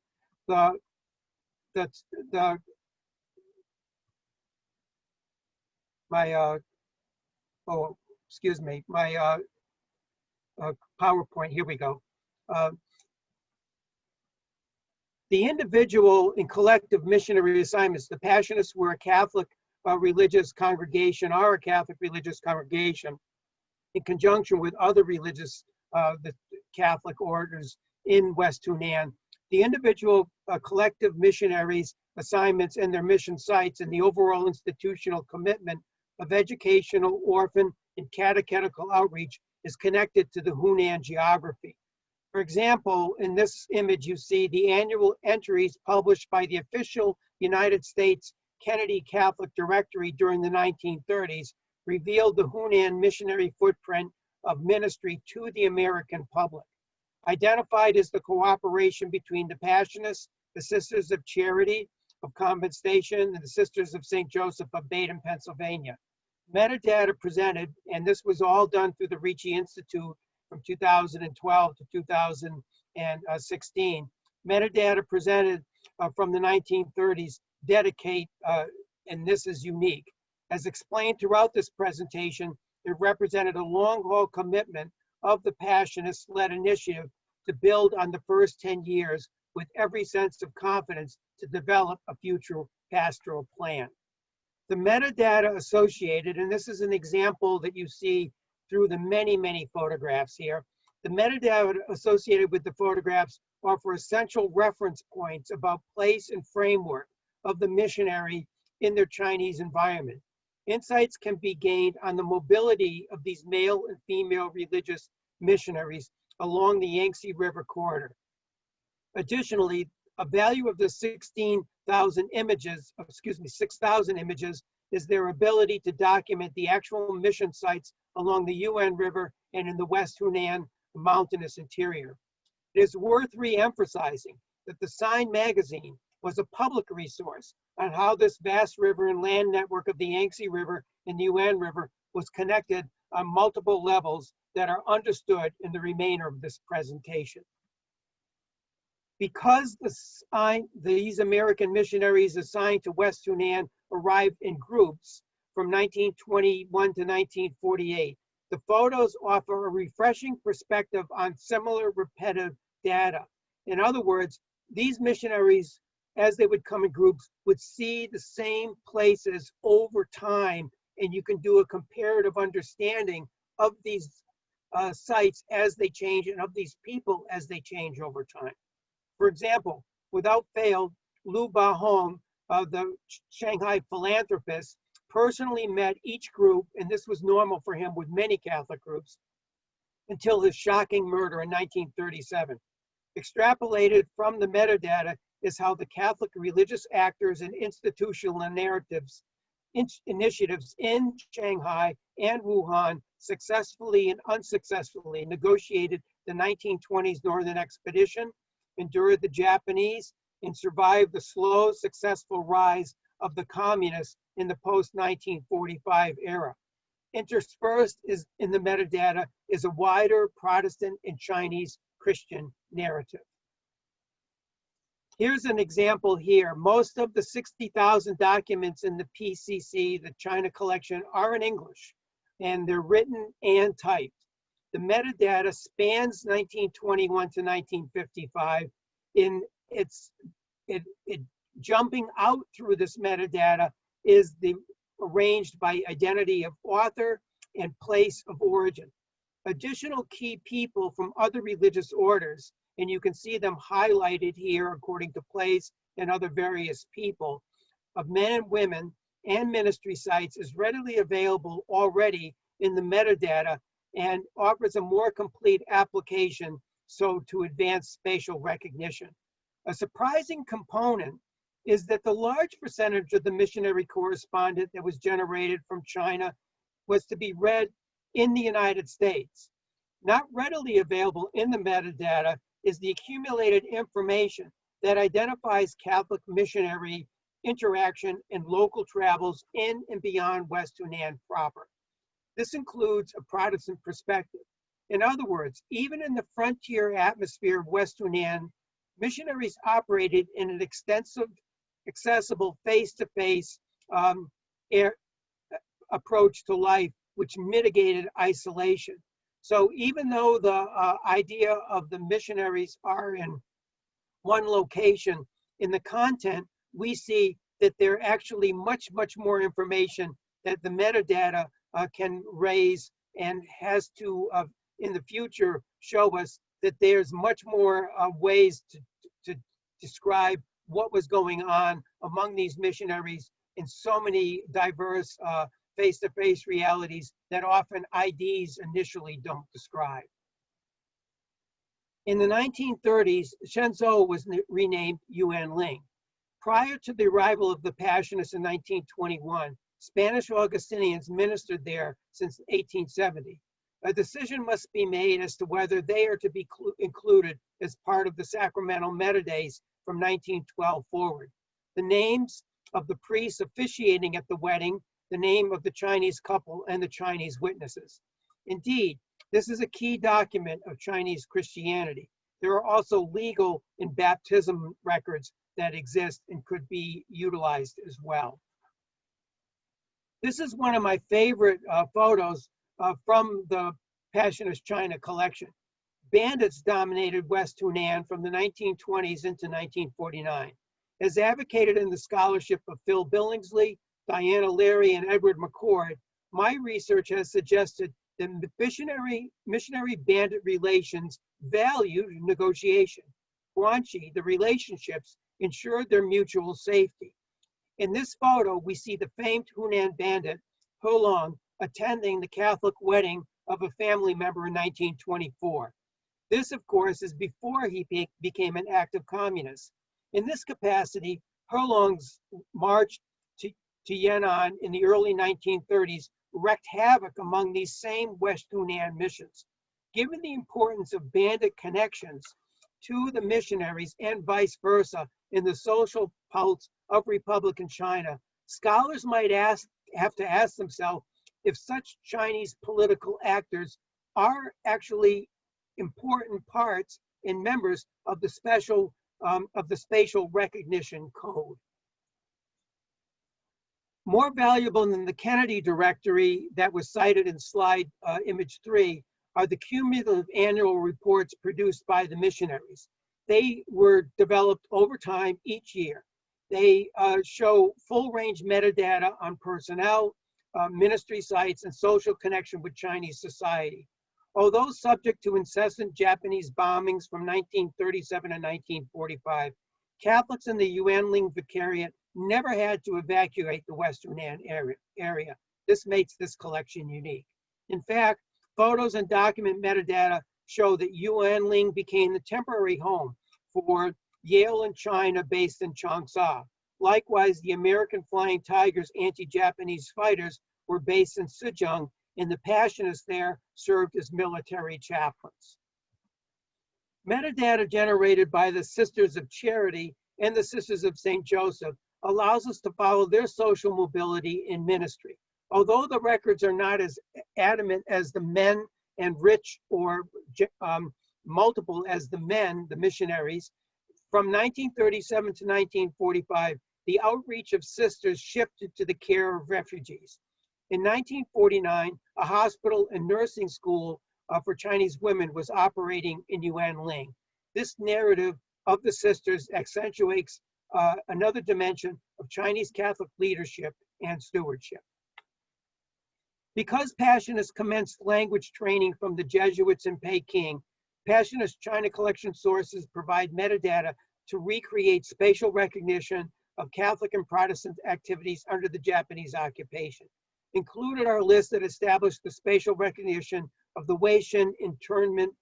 S4: My PowerPoint, here we go. The individual and collective missionary assignments, the Passionists were a Catholic religious congregation, are a Catholic religious congregation in conjunction with other religious, the Catholic orders in West Hunan. The individual collective missionaries assignments and their mission sites and the overall institutional commitment of educational, orphan, and catechetical outreach is connected to the Hunan geography. For example, in this image, you see the annual entries published by the official United States Kennedy Catholic Directory during the 1930s revealed the Hunan missionary footprint of ministry to the American public. Identified as the cooperation between the Passionists, the Sisters of Charity of Compensation, and the Sisters of St. Joseph of Baden, Pennsylvania. Metadata presented, and this was all done through the Ricci Institute from 2012 to 2016. Metadata presented from the 1930s dedicate, and this is unique. As explained throughout this presentation, it represented a long-haul commitment of the Passionists-led initiative to build on the first 10 years with every sense of confidence to develop a future pastoral plan. The metadata associated, and this is an example that you see through the many, many photographs here, the metadata associated with the photographs offer essential reference points about place and framework of the missionary in their Chinese environment. Insights can be gained on the mobility of these male and female religious missionaries along the Yangtze River corridor. Additionally, a value of the 6,000 images is their ability to document the actual mission sites along the Yuen River and in the West Hunan mountainous interior. It is worth re-emphasizing that the Sign magazine was a public resource on how this vast river and land network of the Yangtze River and the Yuen River was connected on multiple levels that are understood in the remainder of this presentation. Because these American missionaries assigned to West Hunan arrived in groups from 1921 to 1948, the photos offer a refreshing perspective on similar repetitive data. In other words, these missionaries, as they would come in groups, would see the same places over time, and you can do a comparative understanding of these sites as they change and of these people as they change over time. For example, without fail, Lu Bahong, the Shanghai philanthropist, personally met each group, and this was normal for him with many Catholic groups, until his shocking murder in 1937. Extrapolated from the metadata is how the Catholic religious actors and institutional initiatives in Shanghai and Wuhan successfully and unsuccessfully negotiated the 1920s Northern Expedition, endured the Japanese, and survived the slow, successful rise of the communists in the post-1945 era. Interspersed in the metadata is a wider Protestant and Chinese Christian narrative. Here's an example here. Most of the 60,000 documents in the PCC, the China collection, are in English, and they're written and typed. The metadata spans 1921 to 1955. Jumping out through this metadata is arranged by identity of author and place of origin. Additional key people from other religious orders, and you can see them highlighted here according to place and other various people, of men and women and ministry sites is readily available already in the metadata and offers a more complete application to advance spatial recognition. A surprising component is that the large percentage of the missionary correspondence that was generated from China was to be read in the United States. Not readily available in the metadata is the accumulated information that identifies Catholic missionary interaction and local travels in and beyond West Hunan proper. This includes a Protestant perspective. In other words, even in the frontier atmosphere of West Hunan, missionaries operated in an extensive, accessible, face-to-face approach to life, which mitigated isolation. So even though the idea of the missionaries are in one location, in the content, we see that there are actually much, much more information that the metadata can raise and has to, in the future, show us that there's much more ways to describe what was going on among these missionaries in so many diverse face-to-face realities that often IDs initially don't describe. In the 1930s, Shenzhou was renamed Yuanling. Prior to the arrival of the Passionists in 1921, Spanish Augustinians ministered there since 1870. A decision must be made as to whether they are to be included as part of the sacramental metadays from 1912 forward. The names of the priests officiating at the wedding the name of the Chinese couple and the Chinese witnesses. Indeed, this is a key document of Chinese Christianity. There are also legal and baptism records that exist and could be utilized as well. This is one of my favorite photos from the Passionist China collection. Bandits dominated West Hunan from the 1920s into 1949. As advocated in the scholarship of Phil Billingsley, Diana Leary, and Edward McCord, my research has suggested that missionary bandit relations valued negotiation. Guanxi, the relationships, ensured their mutual safety. In this photo, we see the famed Hunan bandit, He Long, attending the Catholic wedding of a family member in 1924. This, of course, is before he became an active communist. In this capacity, He Long's march to Yan'an in the early 1930s wreaked havoc among these same West Hunan missions. Given the importance of bandit connections to the missionaries and vice versa in the social pulse of Republican China, scholars might have to ask themselves if such Chinese political actors are actually important parts and members of the spatial recognition code. More valuable than the Kennedy directory that was cited in slide image 3 are the cumulative annual reports produced by the missionaries. They were developed over time each year. They show full range metadata on personnel, ministry sites, and social connection with Chinese society. Although subject to incessant Japanese bombings from 1937 to 1945, Catholics in the Yuanling Vicariate never had to evacuate the West Hunan area. This makes this collection unique. In fact, photos and document metadata show that Yuanling became the temporary home for Yale and China based in Changsha. Likewise, the American Flying Tigers anti-Japanese fighters were based in Suzhou, and the Passionists there served as military chaplains. Metadata generated by the Sisters of Charity and the Sisters of St. Joseph allows us to follow their social mobility in ministry. Although the records are not as adamant as the men and rich or multiple as the men, the missionaries, from 1937 to 1945, the outreach of sisters shifted to the care of refugees. In 1949, a hospital and nursing school for Chinese women was operating in Yuanling. This narrative of the sisters accentuates another dimension of Chinese Catholic leadership and stewardship. Because Passionists commenced language training from the Jesuits in Peking, Passionist China collection sources provide metadata to recreate spatial recognition of Catholic and Protestant activities under the Japanese occupation. Included are lists that establish the spatial recognition of the Weishan internment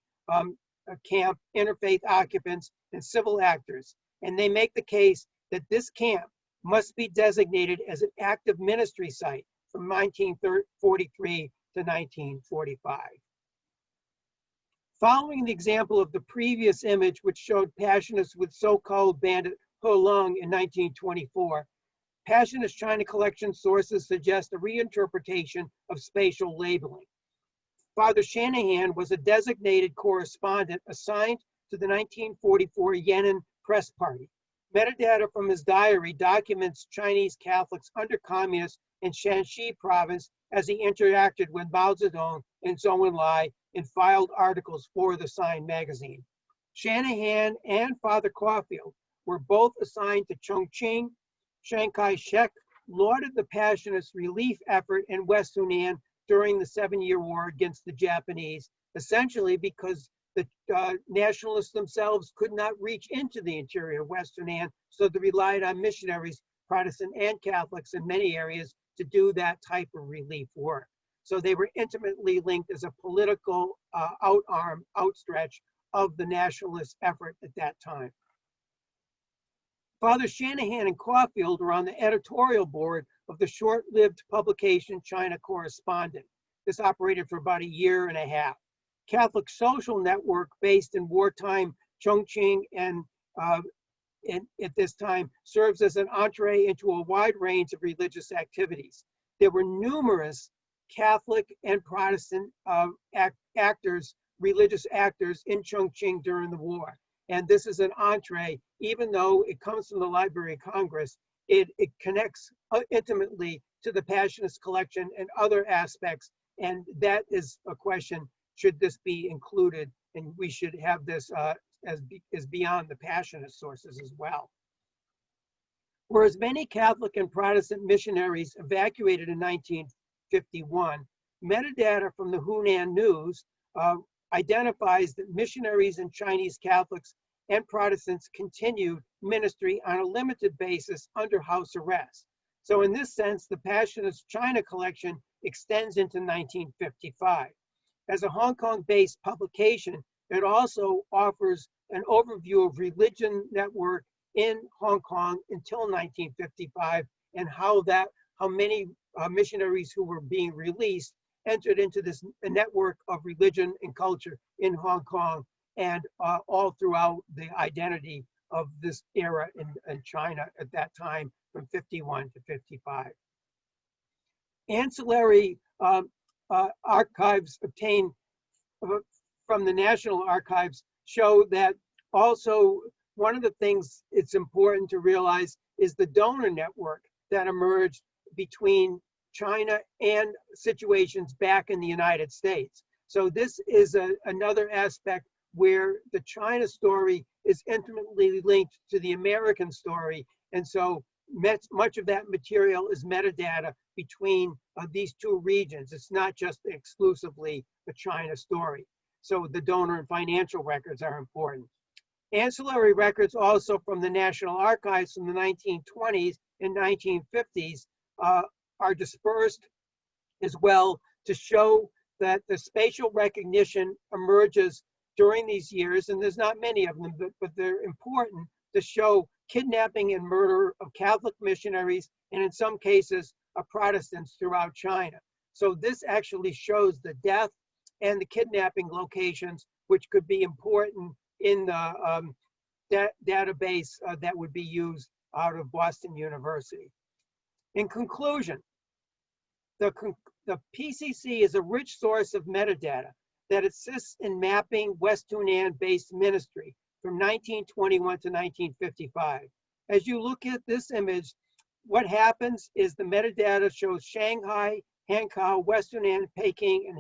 S4: camp, interfaith occupants, and civil actors. And they make the case that this camp must be designated as an active ministry site from 1943 to 1945. Following the example of the previous image, which showed Passionists with so-called bandit He Long in 1924, Passionist China collection sources suggest a reinterpretation of spatial labeling. Father Shanahan was a designated correspondent assigned to the 1944 Yan'an Press Party. Metadata from his diary documents Chinese Catholics under communists in Shanxi province as he interacted with Mao Zedong and Zhou Enlai and filed articles for the Sign magazine. Shanahan and Father Caulfield were both assigned to Chongqing. Chiang Kai-shek lauded the Passionist relief effort in West Hunan during the 7-year war against the Japanese, essentially because the nationalists themselves could not reach into the interior of West Hunan, so they relied on missionaries, Protestant and Catholics in many areas, to do that type of relief work. So they were intimately linked as a political outstretch of the nationalist effort at that time. Father Shanahan and Caulfield were on the editorial board of the short-lived publication China Correspondent. This operated for about 1.5 years. Catholic Social Network, based in wartime Chongqing and at this time, serves as an entree into a wide range of religious activities. there were numerous Catholic and Protestant actors, religious actors in Chongqing during the war. And this is an entree, even though it comes from the Library of Congress, it connects intimately to the Passionist collection and other aspects. And that is a question, should this be included? And we should have this as beyond the Passionist sources as well. Whereas many Catholic and Protestant missionaries evacuated in 1951, metadata from the Hunan News identifies that missionaries and Chinese Catholics and Protestants continued ministry on a limited basis under house arrest. So in this sense, the Passionist China collection extends into 1955. As a Hong Kong-based publication, it also offers an overview of religion network in Hong Kong until 1955 and how many missionaries who were being released entered into this network of religion and culture in Hong Kong and all throughout the identity of this era in China at that time from 51 to 55. Ancillary archives obtained from the National Archives show that also one of the things it's important to realize is the donor network that emerged between China and situations back in the United States. So this is another aspect where the China story is intimately linked to the American story. And so much of that material is metadata between these two regions. It's not just exclusively a China story. So the donor and financial records are important. Ancillary records also from the National Archives from the 1920s and 1950s are dispersed as well to show that the spatial recognition emerges during these years, and there's not many of them, but they're important to show kidnapping and murder of Catholic missionaries, and in some cases, of Protestants throughout China. So this actually shows the death and the kidnapping locations, which could be important in the database that would be used out of Boston University. In conclusion, the PCC is a rich source of metadata that assists in mapping West Hunan-based ministry from 1921 to 1955. As you look at this image, what happens is the metadata shows Shanghai, Hankow, West Hunan, Peking,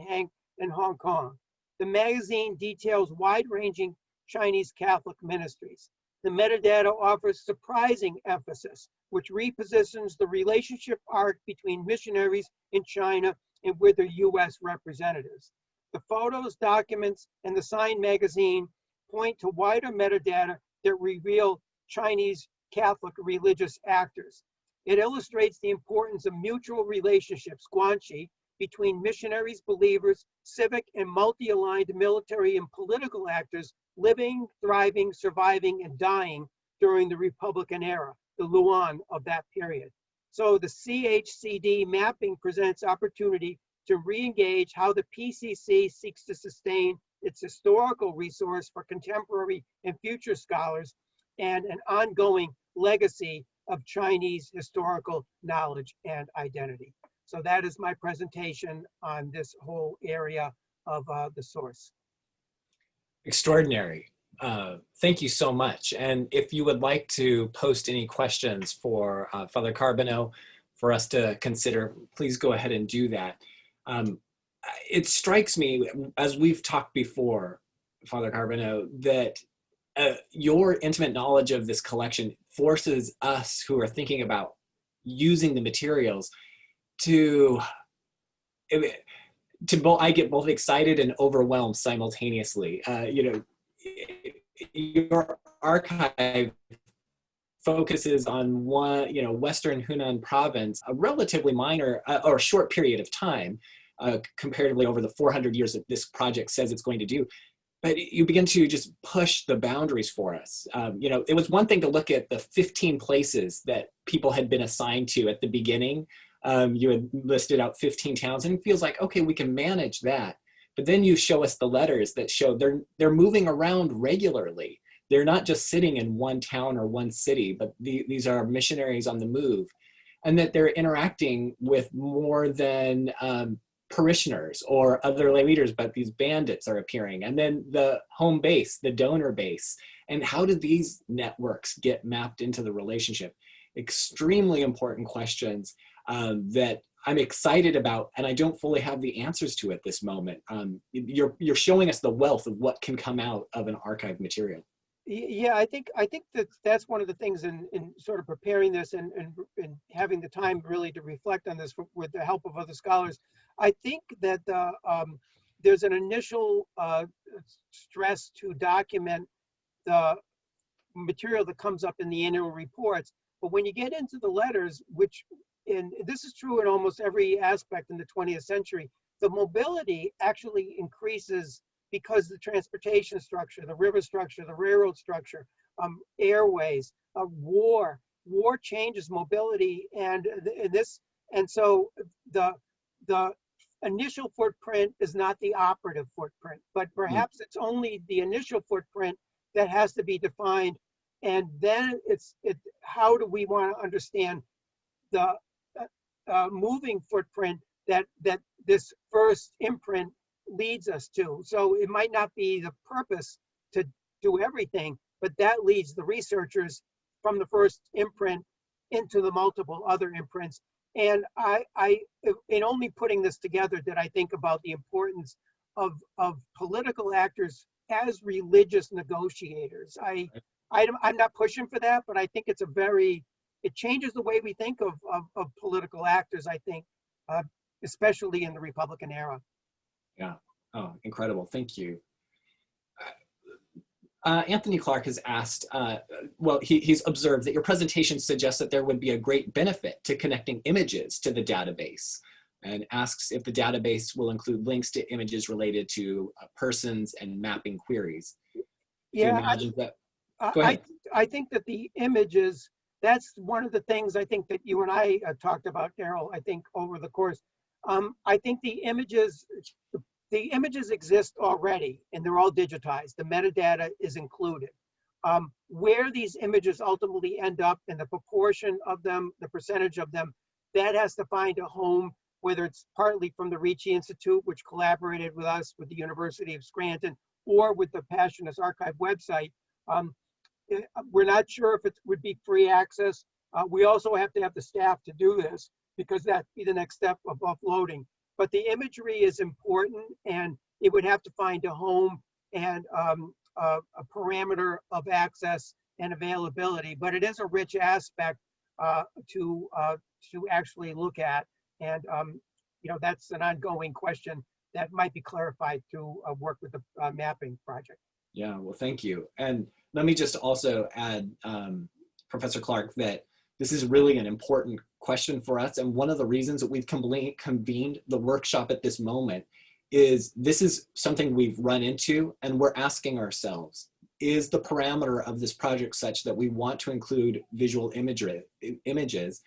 S4: and Hong Kong. The magazine details wide-ranging Chinese Catholic ministries. The metadata offers surprising emphasis, which repositions the relationship arc between missionaries in China and with their US representatives. The photos, documents, and the signed magazine point to wider metadata that reveal Chinese Catholic religious actors. It illustrates the importance of mutual relationships, guanxi, between missionaries, believers, civic and multi-aligned military and political actors living, thriving, surviving, and dying during the Republican era, the Luan of that period. So the CHCD mapping presents opportunity to re-engage how the PCC seeks to sustain its historical resource for contemporary and future scholars and an ongoing legacy of Chinese historical knowledge and identity. So that is my presentation on this whole area of the source.
S1: Extraordinary. Thank you so much. And if you would like to post any questions for Father Carbonneau for us to consider, please go ahead and do that. It strikes me, as we've talked before, Father Carbonneau, that your intimate knowledge of this collection forces us who are thinking about using the materials I get both excited and overwhelmed simultaneously. Your archive focuses on Western Hunan province, a relatively minor or short period of time, comparatively over the 400 years that this project says it's going to do. But you begin to just push the boundaries for us. It was one thing to look at the 15 places that people had been assigned to at the beginning. You had listed out 15 towns, and it feels like, okay, we can manage that. But then you show us the letters that show they're moving around regularly. They're not just sitting in one town or one city, but these are missionaries on the move. and that they're interacting with more than parishioners or other lay leaders, but these bandits are appearing. And then the home base, the donor base, and how do these networks get mapped into the relationship? Extremely important questions that I'm excited about, and I don't fully have the answers to at this moment. You're showing us the wealth of what can come out of an archive material.
S4: Yeah, I think that's one of the things in sort of preparing this and having the time really to reflect on this with the help of other scholars. I think that there's an initial stress to document the material that comes up in the annual reports, but when you get into the letters, and this is true in almost every aspect in the 20th century, the mobility actually increases because the transportation structure, the river structure, the railroad structure, airways, war changes mobility, and so the initial footprint is not the operative footprint, but perhaps it's only the initial footprint that has to be defined, and then how do we want to understand the moving footprint that this first imprint leads us to. So it might not be the purpose to do everything, but that leads the researchers from the first imprint into the multiple other imprints. And in only putting this together, did I think about the importance of political actors as religious negotiators. I'm not pushing for that, but I think it changes the way we think of political actors, I think, especially in the Republican era.
S1: Yeah. Oh, incredible. Thank you. Anthony Clark has asked, he's observed that your presentation suggests that there would be a great benefit to connecting images to the database, and asks if the database will include links to images related to persons and mapping queries.
S4: Yeah,
S1: Go ahead.
S4: I think that the images, that's one of the things I think that you and I talked about, Daryl, I think over the course. I think the images exist already, and they're all digitized. The metadata is included. Where these images ultimately end up and the proportion of them, the percentage of them, that has to find a home, whether it's partly from the Ricci Institute, which collaborated with us, with the University of Scranton, or with the Passionist Archive website. We're not sure if it would be free access. We also have to have the staff to do this, because that'd be the next step of uploading. But the imagery is important, and it would have to find a home and a parameter of access and availability. But it is a rich aspect to actually look at, and that's an ongoing question that might be clarified through work with the mapping project.
S1: Yeah, well, thank you. And let me just also add, Professor Clark, that this is really an important question for us. And one of the reasons that we've convened the workshop at this moment is this is something we've run into, and we're asking ourselves, is the parameter of this project such that we want to include visual images?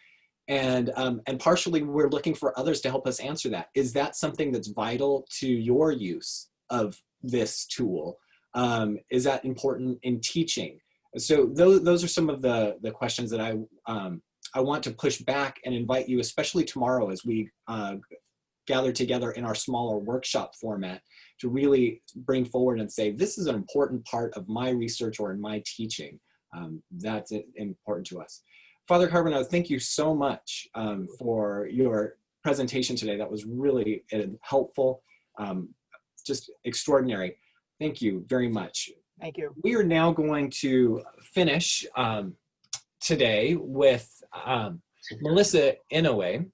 S1: And partially we're looking for others to help us answer that. Is that something that's vital to your use of this tool? Is that important in teaching? So those are some of the questions that I want to push back and invite you, especially tomorrow as we gather together in our smaller workshop format, to really bring forward and say, this is an important part of my research or in my teaching. That's important to us. Father Carbonell, thank you so much for your presentation today. That was really helpful, just extraordinary. Thank you very much.
S4: Thank you.
S1: We are now going to finish today with Melissa Inouye,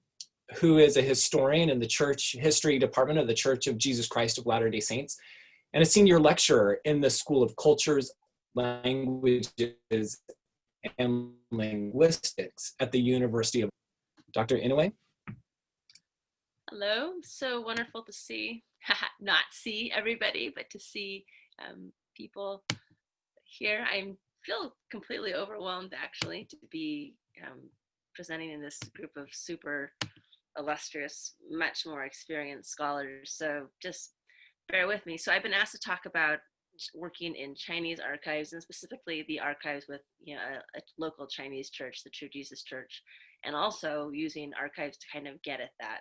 S1: who is a historian in the Church History Department of the Church of Jesus Christ of Latter-day Saints, and a senior lecturer in the School of Cultures, Languages, and Linguistics at the University of. Dr. Inouye?
S5: Hello, so wonderful to see, not see everybody, but to see people here. I feel completely overwhelmed, actually, to be presenting in this group of super illustrious, much more experienced scholars. So just bear with me. So I've been asked to talk about working in Chinese archives, and specifically the archives with a local Chinese church, the True Jesus Church. and also using archives to kind of get at that.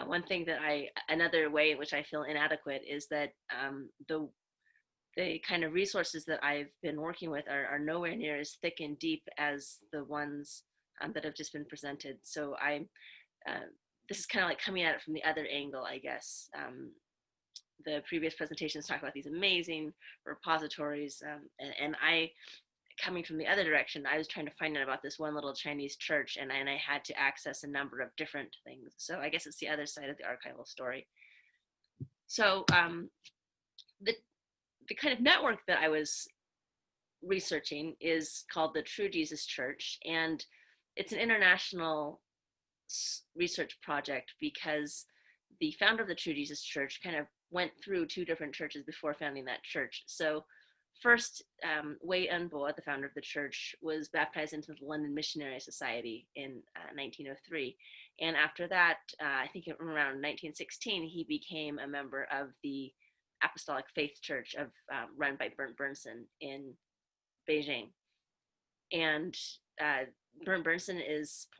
S5: One thing that another way in which I feel inadequate is that the kind of resources that I've been working with are nowhere near as thick and deep as the ones that have just been presented. So this is kind of like coming at it from the other angle, I guess. The previous presentations talk about these amazing repositories, and I, coming from the other direction, I was trying to find out about this one little Chinese church, and I had to access a number of different things. So I guess it's the other side of the archival story. So the kind of network that I was researching is called the True Jesus Church, and it's an international research project because the founder of the True Jesus Church kind of went through 2 different churches before founding that church. So first, Wei Enbo, the founder of the church, was baptized into the London Missionary Society in 1903. And after that, I think around 1916, he became a member of the Apostolic Faith Church run by Bernd Bernsen in Beijing. And Bernd Bernsen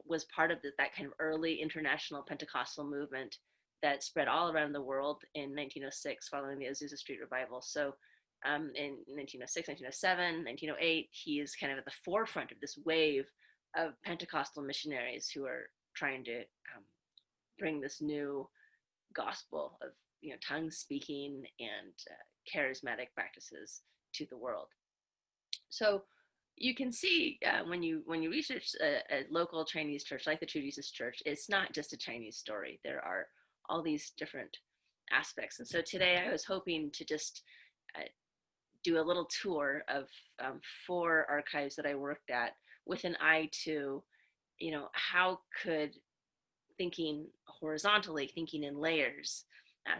S5: was part of that kind of early international Pentecostal movement that spread all around the world in 1906 following the Azusa Street Revival. So in 1906, 1907, 1908, he is kind of at the forefront of this wave of Pentecostal missionaries who are trying to bring this new gospel of tongue speaking and charismatic practices to the world. So you can see when you research a local Chinese church like the True Jesus Church, it's not just a Chinese story. There are all these different aspects. And so today I was hoping to just do a little tour of 4 archives that I worked at with an eye to, how could thinking horizontally, thinking in layers,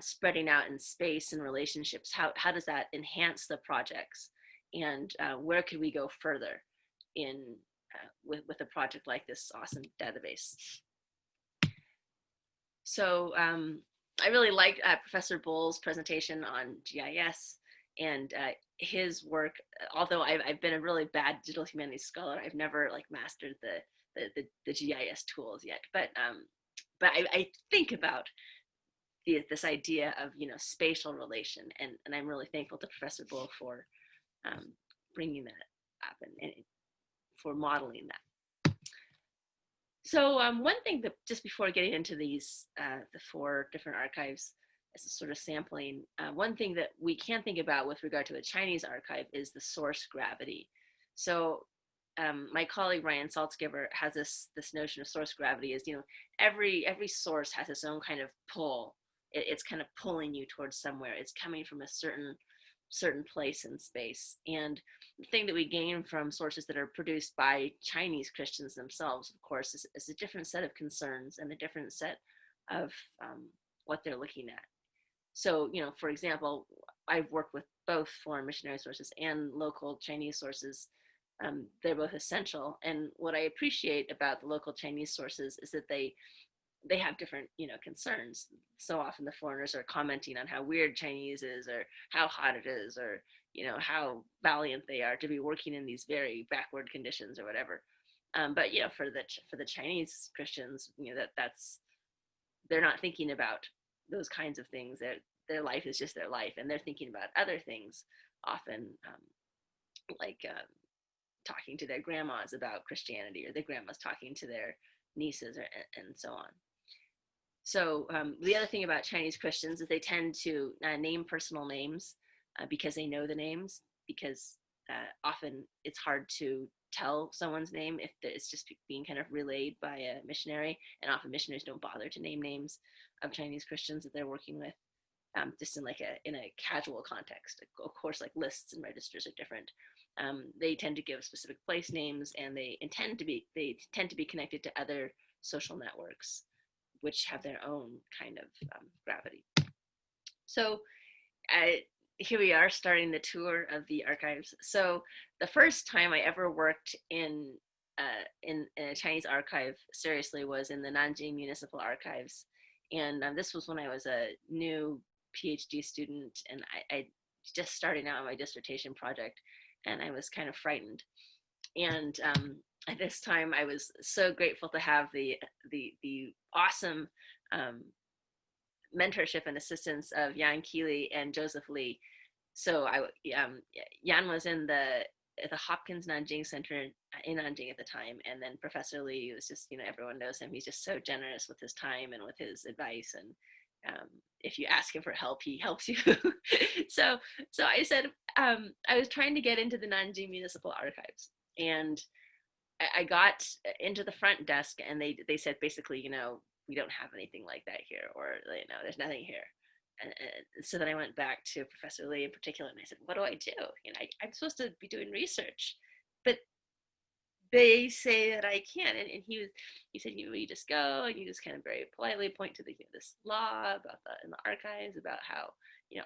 S5: spreading out in space and relationships, how does that enhance the projects? And where could we go further with a project like this awesome database? So I really liked Professor Bull's presentation on GIS and his work. Although I've been a really bad digital humanities scholar, I've never mastered the GIS tools yet. But I think about this idea of spatial relation, and I'm really thankful to Professor Bull for bringing that up and for modeling that. So one thing that, just before getting into these, the 4 different archives as a sort of sampling, one thing that we can think about with regard to a Chinese archive is the source gravity. So my colleague Ryan Saltzgiver has this notion of source gravity is, every source has its own kind of pull. It's kind of pulling you towards somewhere. It's coming from a certain place in space. And the thing that we gain from sources that are produced by Chinese Christians themselves, of course, is a different set of concerns and a different set of what they're looking at. So, for example, I've worked with both foreign missionary sources and local Chinese sources. They're both essential. And what I appreciate about the local Chinese sources is that they have different, concerns. So often the foreigners are commenting on how weird Chinese is, or how hot it is, or, how valiant they are to be working in these very backward conditions or whatever. But, for the Chinese Christians, they're not thinking about those kinds of things. Their life is just their life. And they're thinking about other things, often talking to their grandmas about Christianity, or their grandmas talking to their nieces, and so on. So the other thing about Chinese Christians is they tend to name personal names because they know the names, because often it's hard to tell someone's name if it's just being kind of relayed by a missionary, and often missionaries don't bother to name names of Chinese Christians that they're working with, just in a casual context. Of course, lists and registers are different. They tend to give specific place names, and they tend to be connected to other social networks, which have their own kind of gravity. So here we are starting the tour of the archives. So the first time I ever worked in a Chinese archive seriously was in the Nanjing Municipal Archives. And this was when I was a new PhD student, and I just starting out my dissertation project, and I was kind of frightened. And at this time, I was so grateful to have the awesome mentorship and assistance of Jan Keeley and Joseph Lee. So Jan was in the Hopkins Nanjing Center in Nanjing at the time, and then Professor Lee was just, everyone knows him. He's just so generous with his time and with his advice, and if you ask him for help, he helps you. So I said, I was trying to get into the Nanjing Municipal Archives, and I got into the front desk, and they said basically, we don't have anything like that here, or there's nothing here. And so then I went back to Professor Lee in particular, and I said, what do I do? I'm supposed to be doing research, but they say that I can't. And he said, you just go, and you just kind of very politely point to this law about in the archives about how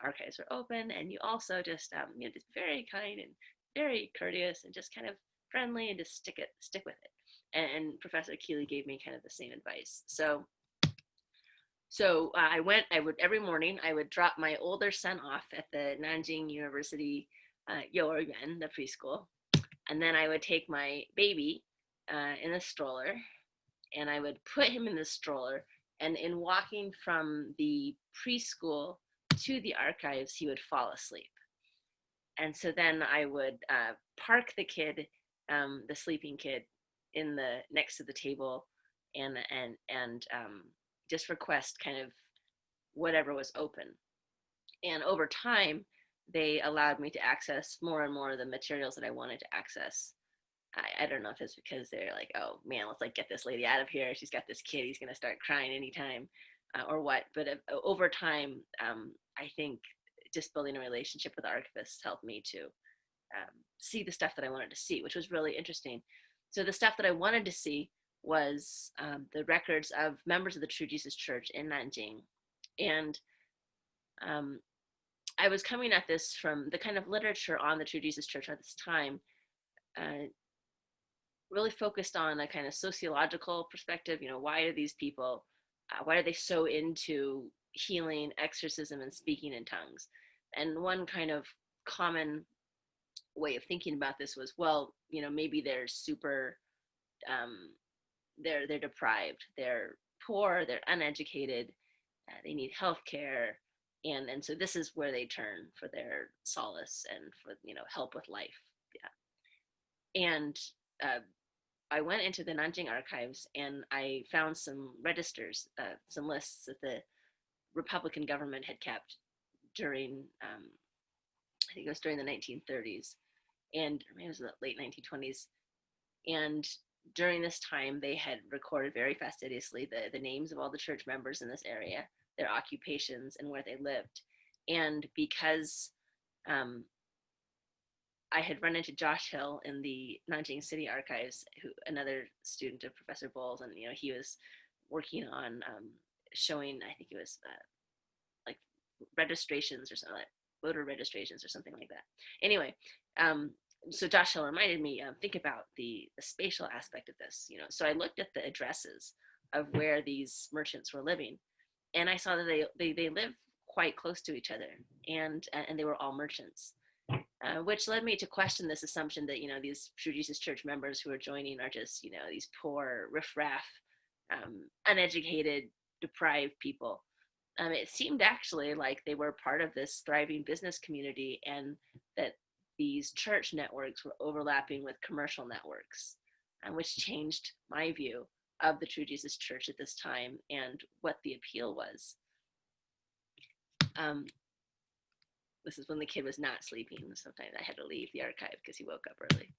S5: archives are open, and you also just just very kind and very courteous and just kind of friendly, and just stick with it. And Professor Keeley gave me kind of the same advice. So I would every morning I would drop my older son off at the Nanjing University You'er-yuan, the preschool, and then I would take my baby in a stroller, and I would put him in the stroller, and in walking from the preschool to the archives, he would fall asleep. And so then I would park the kid, the sleeping kid, in the next to the table, and just request kind of whatever was open. And over time, they allowed me to access more and more of the materials that I wanted to access. I don't know if it's because they're like, oh man, let's get this lady out of here. She's got this kid, he's gonna start crying anytime, or what. But over time, I think just building a relationship with archivists helped me to see the stuff that I wanted to see, which was really interesting. So the stuff that I wanted to see was the records of members of the True Jesus Church in Nanjing. And I was coming at this from the kind of literature on the True Jesus Church at this time, really focused on a kind of sociological perspective. Why are these people, why are they so into healing, exorcism, and speaking in tongues? And one kind of common way of thinking about this was, well, maybe they're super, they're deprived, they're poor, they're uneducated, they need health care, and so this is where they turn for their solace and for help with life. And I went into the Nanjing archives, and I found some registers, some lists that the Republican government had kept during, I think it was during the 1930s, and maybe it was the late 1920s. And during this time, they had recorded very fastidiously the names of all the church members in this area, their occupations, and where they lived. And because I had run into Josh Hill in the Nanjing City Archives, another student of Professor Bowles, and he was working on showing, I think it was registrations or something, like voter registrations or something like that. Anyway, so Josh Hill reminded me, think about the spatial aspect of this. So I looked at the addresses of where these merchants were living, and I saw that they live quite close to each other, and they were all merchants. Which led me to question this assumption that, these True Jesus Church members who are joining are just, these poor, riffraff, uneducated, deprived people. It seemed actually like they were part of this thriving business community, and that these church networks were overlapping with commercial networks, which changed my view of the True Jesus Church at this time and what the appeal was. This is when the kid was not sleeping. Sometimes I had to leave the archive because he woke up early.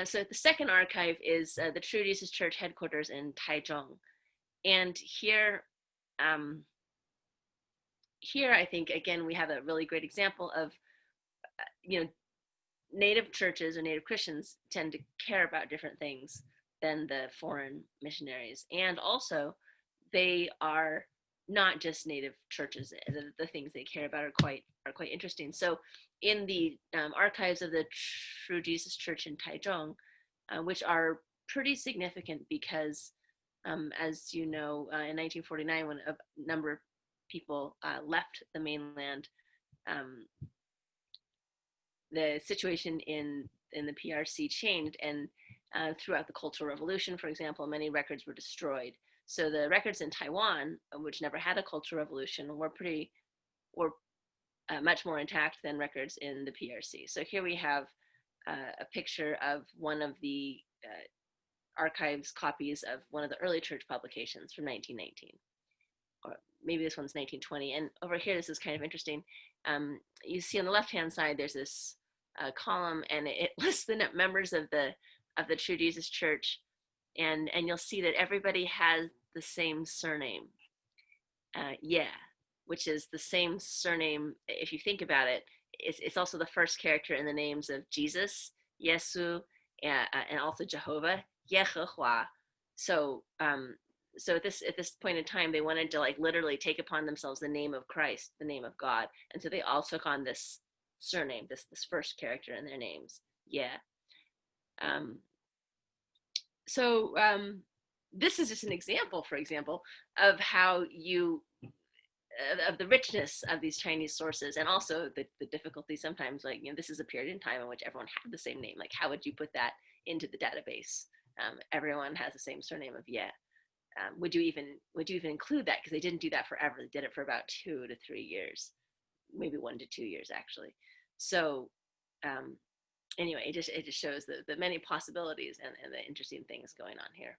S5: So the second archive is the True Jesus Church headquarters in Taichung. And here I think, again, we have a really great example of, native churches or native Christians tend to care about different things than the foreign missionaries. And also, they are not just native churches. The things they care about are quite interesting. So in the archives of the True Jesus Church in Taichung, which are pretty significant because, as you know, in 1949, when a number of people left the mainland, the situation in the PRC changed, and throughout the Cultural Revolution, for example, many records were destroyed. So the records in Taiwan, which never had a Cultural Revolution, were much more intact than records in the PRC. So here we have a picture of one of the archives copies of one of the early church publications from 1919. Or maybe this one's 1920. And over here, this is kind of interesting. You see on the left-hand side, there's this column, and it lists the members of the True Jesus Church, and you'll see that everybody has the same surname, which is the same surname. If you think about it, it's also the first character in the names of Jesus, Yesu, and also Jehovah, Yehovah. So at this point in time, they wanted to like literally take upon themselves the name of Christ, the name of God, and so they all took on this surname, this first character in their names. This is just an example, for example, of how of the richness of these Chinese sources, and also the difficulty sometimes, like, this is a period in time in which everyone had the same name. Like, how would you put that into the database? Everyone has the same surname of Ye. Would you even include that? Because they didn't do that forever. They did it for about 2 to 3 years, maybe 1 to 2 years actually. So anyway, it just shows the many possibilities and the interesting things going on here.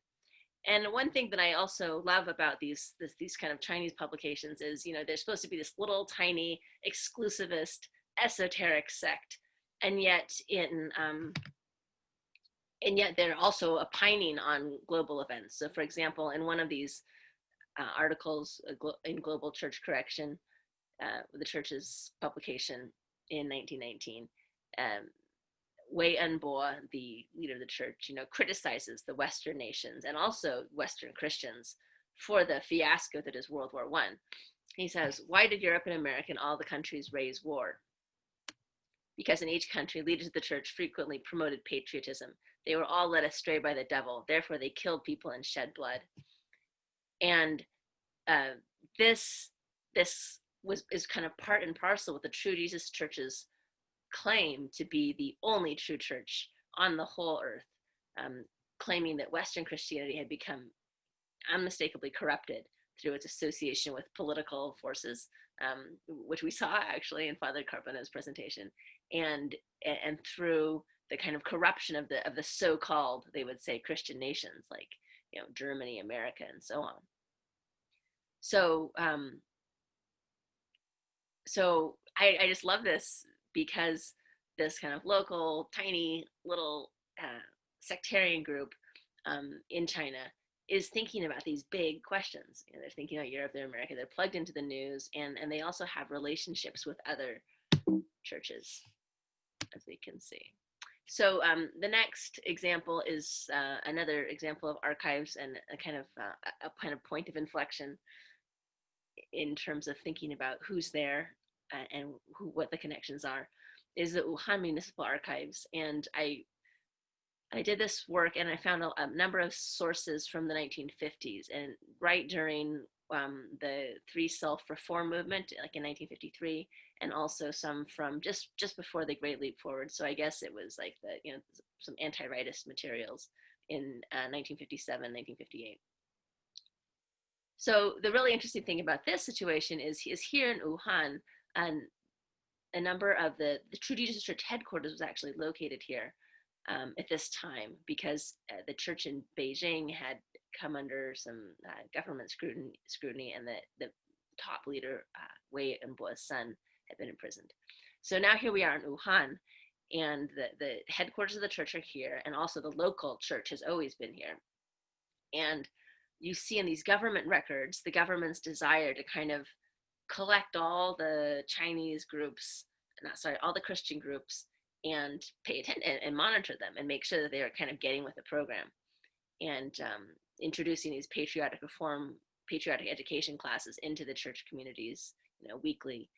S5: And one thing that I also love about these kind of Chinese publications is, they're supposed to be this little tiny exclusivist esoteric sect, and yet they're also opining on global events. So, for example, in one of these articles in Global Church Correction, the church's publication in 1919, Wei Enbo, the leader of the church, criticizes the Western nations and also Western Christians for the fiasco that is World War I. He says, "Why did Europe and America and all the countries raise war? Because in each country, leaders of the church frequently promoted patriotism. They were all led astray by the devil. Therefore, they killed people and shed blood." And this is kind of part and parcel with the True Jesus Church's claim to be the only true church on the whole earth, claiming that Western Christianity had become unmistakably corrupted through its association with political forces, which we saw actually in Father Carbona's presentation, and through the kind of corruption of the so-called, they would say, Christian nations like Germany, America, and so on. So I just love this, because this kind of local, tiny, little sectarian group in China is thinking about these big questions. They're thinking about Europe, they're America, they're plugged into the news, and they also have relationships with other churches, as we can see. So the next example is another example of archives and a kind of point of inflection in terms of thinking about who's there and what the connections are, is the Wuhan Municipal Archives. And I did this work, and I found a number of sources from the 1950s, and right during the Three Self-Reform movement, like in 1953, and also some from just before the Great Leap Forward. So I guess it was like some anti-rightist materials in 1957, 1958. So the really interesting thing about this situation is here in Wuhan, and a number of the True Jesus Church headquarters was actually located here at this time, because the church in Beijing had come under some government scrutiny, and the top leader, Wei Enbo's son, had been imprisoned. So now here we are in Wuhan, and the headquarters of the church are here, and also the local church has always been here. And you see in these government records the government's desire to kind of collect all the Chinese groups, all the Christian groups, and pay attention and monitor them and make sure that they are kind of getting with the program, and introducing these patriotic education classes into the church communities, weekly.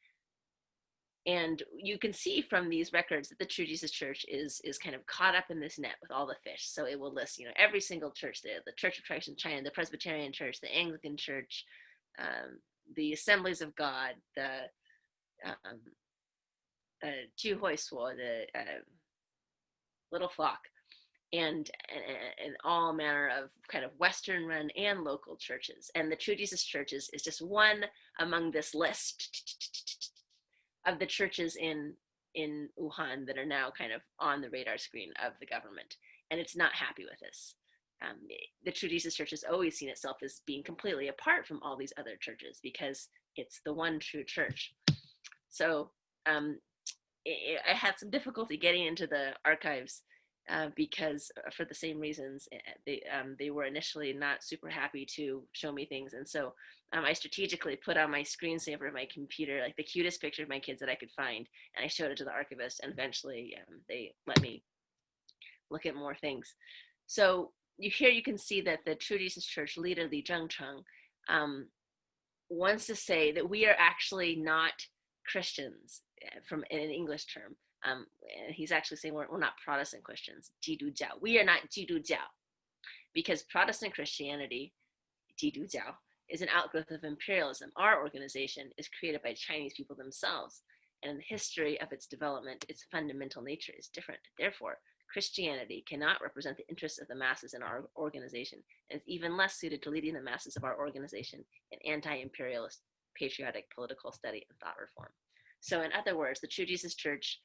S5: And you can see from these records that the True Jesus Church is kind of caught up in this net with all the fish. So it will list, every single church there: the Church of Christ in China, the Presbyterian Church, the Anglican Church, the Assemblies of God, the Juhui Suo, little flock, and all manner of kind of Western run and local churches. And the True Jesus Church is just one among this list of the churches in Wuhan that are now kind of on the radar screen of the government. And it's not happy with this. The True Jesus Church has always seen itself as being completely apart from all these other churches because it's the one true church. So I had some difficulty getting into the archives because for the same reasons. They were initially not super happy to show me things. And so I strategically put on my screensaver of my computer, like the cutest picture of my kids that I could find. And I showed it to the archivist, and eventually they let me look at more things. So here you can see that the True Jesus Church leader, Li Zhengcheng, wants to say that we are actually not Christians, from in an English term. And he's actually saying we're not Protestant Christians, Jidujiao. We are not Jidujiao, because Protestant Christianity, Jidujiao, is an outgrowth of imperialism. Our organization is created by Chinese people themselves, and in the history of its development, its fundamental nature is different. Therefore, Christianity cannot represent the interests of the masses in our organization, and is even less suited to leading the masses of our organization in anti-imperialist, patriotic political study and thought reform. So in other words, the True Jesus Church,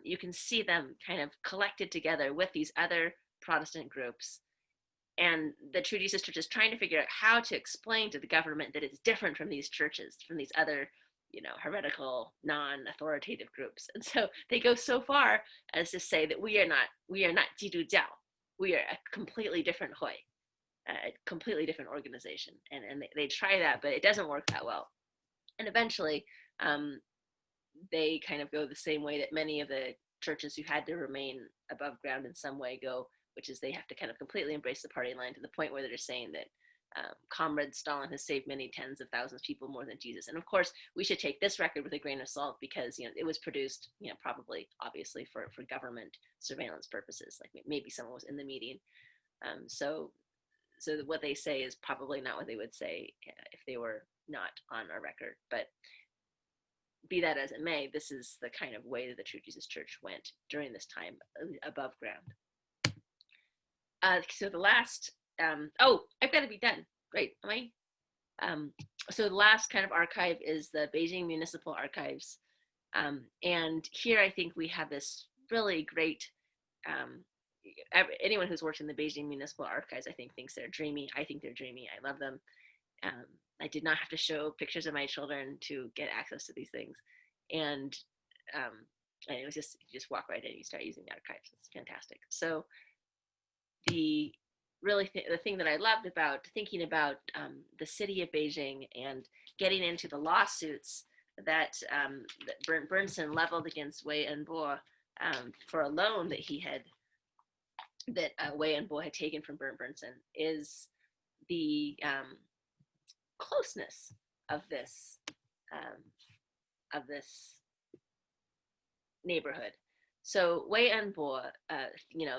S5: you can see them kind of collected together with these other Protestant groups. And the True Jesus Church is trying to figure out how to explain to the government that it's different from these churches, from these other, heretical, non-authoritative groups. And so they go so far as to say that we are not Jidujiao. We are a completely different Hui, a completely different organization. And they try that, but it doesn't work that well. And eventually, they kind of go the same way that many of the churches who had to remain above ground in some way go, which is they have to kind of completely embrace the party line to the point where they're saying that Comrade Stalin has saved many tens of thousands of people more than Jesus. And of course, we should take this record with a grain of salt because, it was produced, probably, obviously, for government surveillance purposes. Like maybe someone was in the meeting. So what they say is probably not what they would say if they were not on our record. But be that as it may, this is the kind of way that the True Jesus Church went during this time above ground. So the last, I've got to be done. Great, am I? So the last kind of archive is the Beijing Municipal Archives. And here I think we have this really great, anyone who's worked in the Beijing Municipal Archives, I think thinks they're dreamy. I think they're dreamy. I love them. I did not have to show pictures of my children to get access to these things. And it was just, you just walk right in, you start using the archives. It's fantastic. So the thing that I loved about thinking about the city of Beijing and getting into the lawsuits that Bernd Berndsen leveled against Wei and Bo for a loan that Wei and Bo had taken from Bernd Berndsen is the closeness of this neighborhood. So Wei Enbo,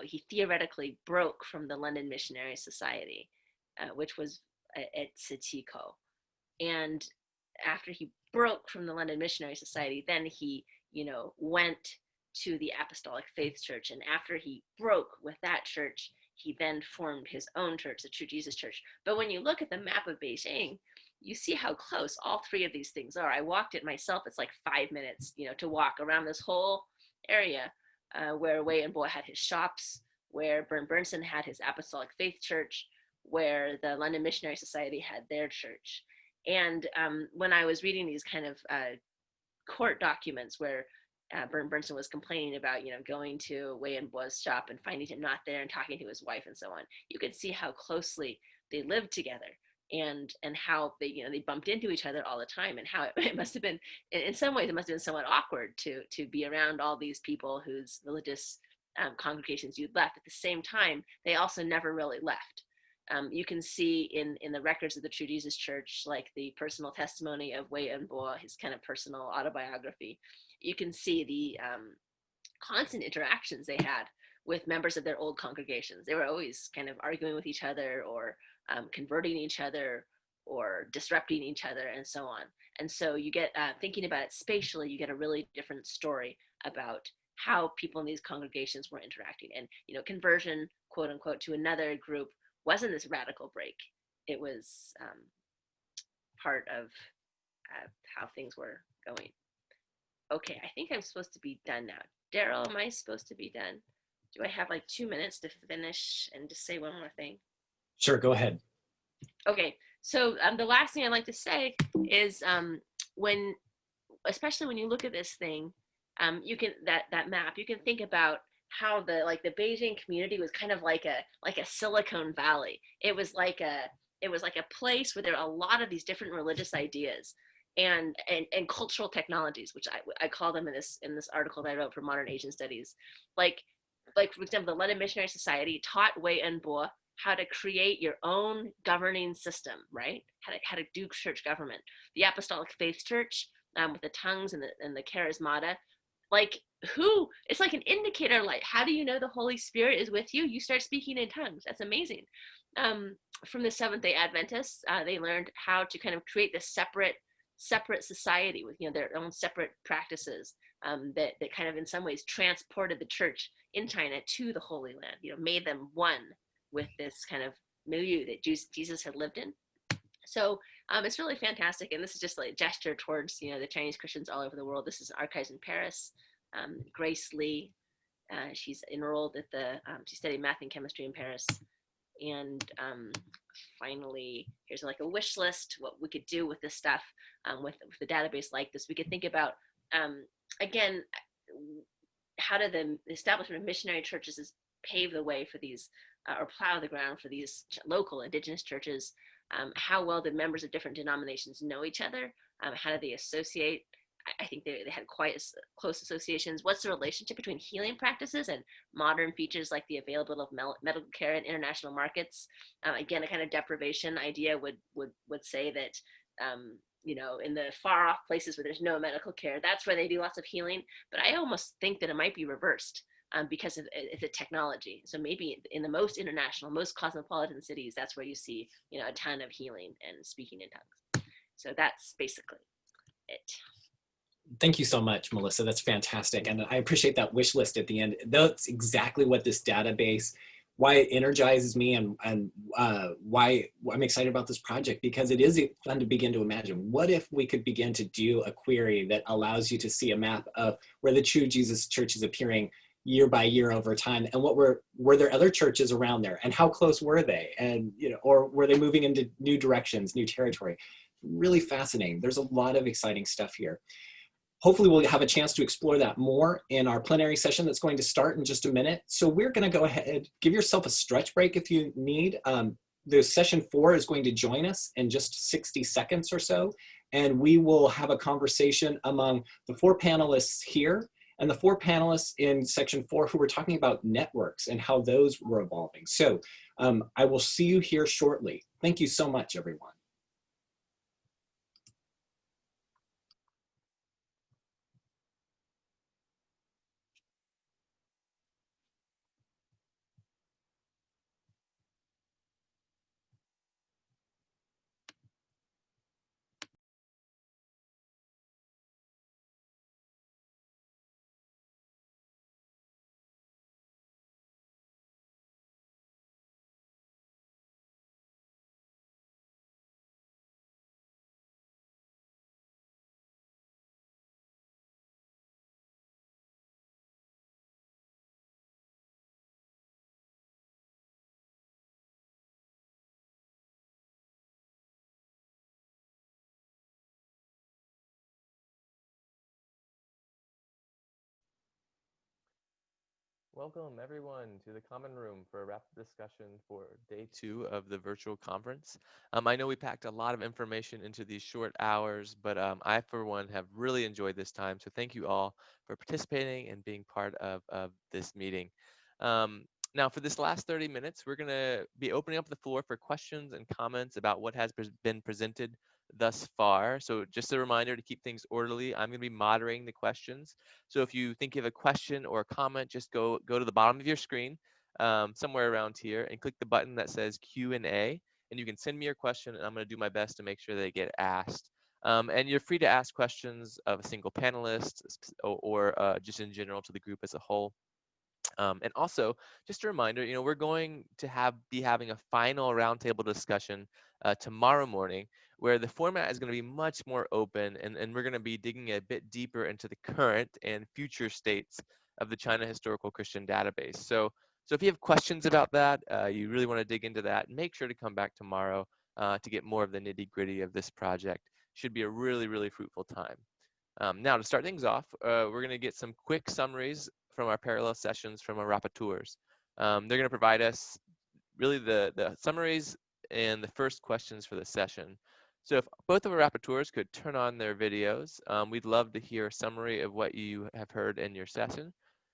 S5: he theoretically broke from the London Missionary Society, which was at Sitiko. And after he broke from the London Missionary Society, then he, went to the Apostolic Faith Church. And after he broke with that church, he then formed his own church, the True Jesus Church. But when you look at the map of Beijing, you see how close all three of these things are. I walked it myself. It's like 5 minutes, to walk around this whole area where Wei and Bo had his shops, where Bernd Berndsen had his Apostolic Faith Church, where the London Missionary Society had their church. And when I was reading these kind of court documents where Bernd Berndsen was complaining about, going to Wei and Bo's shop and finding him not there and talking to his wife and so on, you could see how closely they lived together. And how they bumped into each other all the time, and how it must have been, in some ways, it must have been somewhat awkward to be around all these people whose religious congregations you'd left. At the same time, they also never really left. You can see in the records of the True Jesus Church, like the personal testimony of Wei and Bo, his kind of personal autobiography. You can see the constant interactions they had with members of their old congregations. They were always kind of arguing with each other, or converting each other, or disrupting each other, and so on. And so you get, thinking about it spatially, you get a really different story about how people in these congregations were interacting. And, conversion, quote unquote, to another group wasn't this radical break. It was part of how things were going. Okay, I think I'm supposed to be done now. Daryl, am I supposed to be done? Do I have like 2 minutes to finish and just say one more thing?
S1: Sure, go ahead.
S5: Okay, so the last thing I'd like to say is especially when you look at this thing, you can that map, you can think about how the Beijing community was kind of like a Silicon Valley. It was like a place where there are a lot of these different religious ideas and cultural technologies, which I call them in this article that I wrote for Modern Asian Studies. Like for example, the London Missionary Society taught Wei and Bo how to create your own governing system, right? How to do church government. The Apostolic Faith Church, with the tongues and the charismata, it's like an indicator. Like, how do you know the Holy Spirit is with you? You start speaking in tongues. That's amazing. From the Seventh-day Adventists, they learned how to kind of create this separate society with their own separate practices, that kind of in some ways transported the church in China to the Holy Land. Made them one with this kind of milieu that Jesus had lived in. So it's really fantastic, and this is just like a gesture towards the Chinese Christians all over the world. This is archives in Paris. Grace Lee, she's enrolled at she studied math and chemistry in Paris. And finally, here's like a wish list, what we could do with this stuff, with the database like this. We could think about, again, how did the establishment of missionary churches pave the way for these, or plow the ground for these local indigenous churches? How well did members of different denominations know each other? How did they associate? I think they had quite close associations. What's the relationship between healing practices and modern features like the availability of medical care in international markets? Again, a kind of deprivation idea would say that, in the far off places where there's no medical care, that's where they do lots of healing. But I almost think that it might be reversed, because it's a technology. So maybe in the most international, most cosmopolitan cities, that's where you see, a ton of healing and speaking in tongues. So that's basically it.
S1: Thank you so much, Melissa. That's fantastic. And I appreciate that wish list at the end. That's exactly what this database, why it energizes me, and why I'm excited about this project, because it is fun to begin to imagine. What if we could begin to do a query that allows you to see a map of where the True Jesus Church is appearing year by year over time, and were there other churches around there, and how close were they, and or were they moving into new directions, new territory? Really fascinating. There's a lot of exciting stuff here. Hopefully we'll have a chance to explore that more in our plenary session that's going to start in just a minute. So we're going to go ahead, give yourself a stretch break if you need. The session 4 is going to join us in just 60 seconds or so, and we will have a conversation among the 4 panelists here and the 4 panelists in section 4 who were talking about networks and how those were evolving. So I will see you here shortly. Thank you so much, everyone.
S6: Welcome everyone to the common room for a rapid discussion for day 2 of the virtual conference. I know we packed a lot of information into these short hours, but I for one have really enjoyed this time. So thank you all for participating and being part of this meeting. Now for this last 30 minutes, we're gonna be opening up the floor for questions and comments about what has been presented thus far. So just a reminder to keep things orderly. I'm going to be moderating the questions. So if you think you have a question or a comment, just go to the bottom of your screen, somewhere around here, and click the button that says Q&A, and you can send me your question, and I'm going to do my best to make sure they get asked. And you're free to ask questions of a single panelist or just in general to the group as a whole. And also, just a reminder, we're going to be having a final roundtable discussion tomorrow morning, where the format is going to be much more open, and we're going to be digging a bit deeper into the current and future states of the China Historical Christian Database. So if you have questions about that, you really want to dig into that, make sure to come back tomorrow to get more of the nitty-gritty of this project. Should be a really, really fruitful time. Now, to start things off, we're going to get some quick summaries from our parallel sessions from our rapporteurs. They're going to provide us really the summaries and the first questions for the session. So if both of our rapporteurs could turn on their videos, we'd love to hear a summary of what you have heard in your session.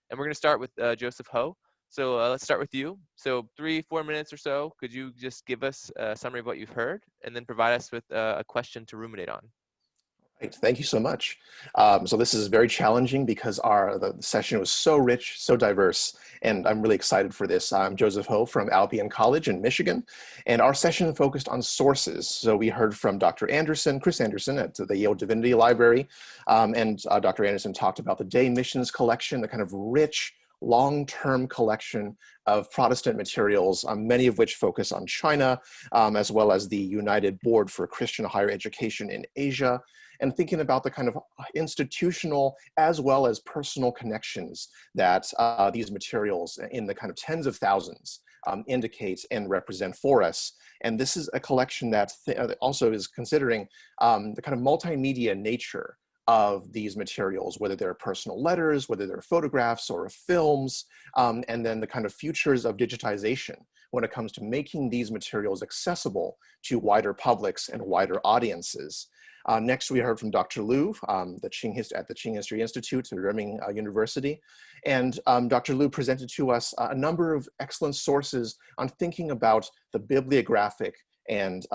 S6: And we're going to start with Joseph Ho. So let's start with you. So 3-4 minutes or so, could you just give us a summary of what you've heard and then provide us with a question to ruminate on?
S7: Right, thank you so much. So this is very challenging because the session was so rich, so diverse, and I'm really excited for this. I'm Joseph Ho from Albion College in Michigan, and our session focused on sources. So we heard from Dr. Anderson, Chris Anderson at the Yale Divinity Library, and Dr. Anderson talked about the Day Missions collection, the kind of rich, long-term collection of Protestant materials, many of which focus on China, as well as the United Board for Christian Higher Education in Asia, and thinking about the kind of institutional as well as personal connections that these materials in the kind of tens of thousands indicate and represent for us. And this is a collection that also is considering the kind of multimedia nature of these materials, whether they're personal letters, whether they're photographs or films, and then the kind of futures of digitization when it comes to making these materials accessible to wider publics and wider audiences. Next, we heard from Dr. Liu at the Qing History Institute at Renmin University. And Dr. Liu presented to us a number of excellent sources on thinking about the bibliographic and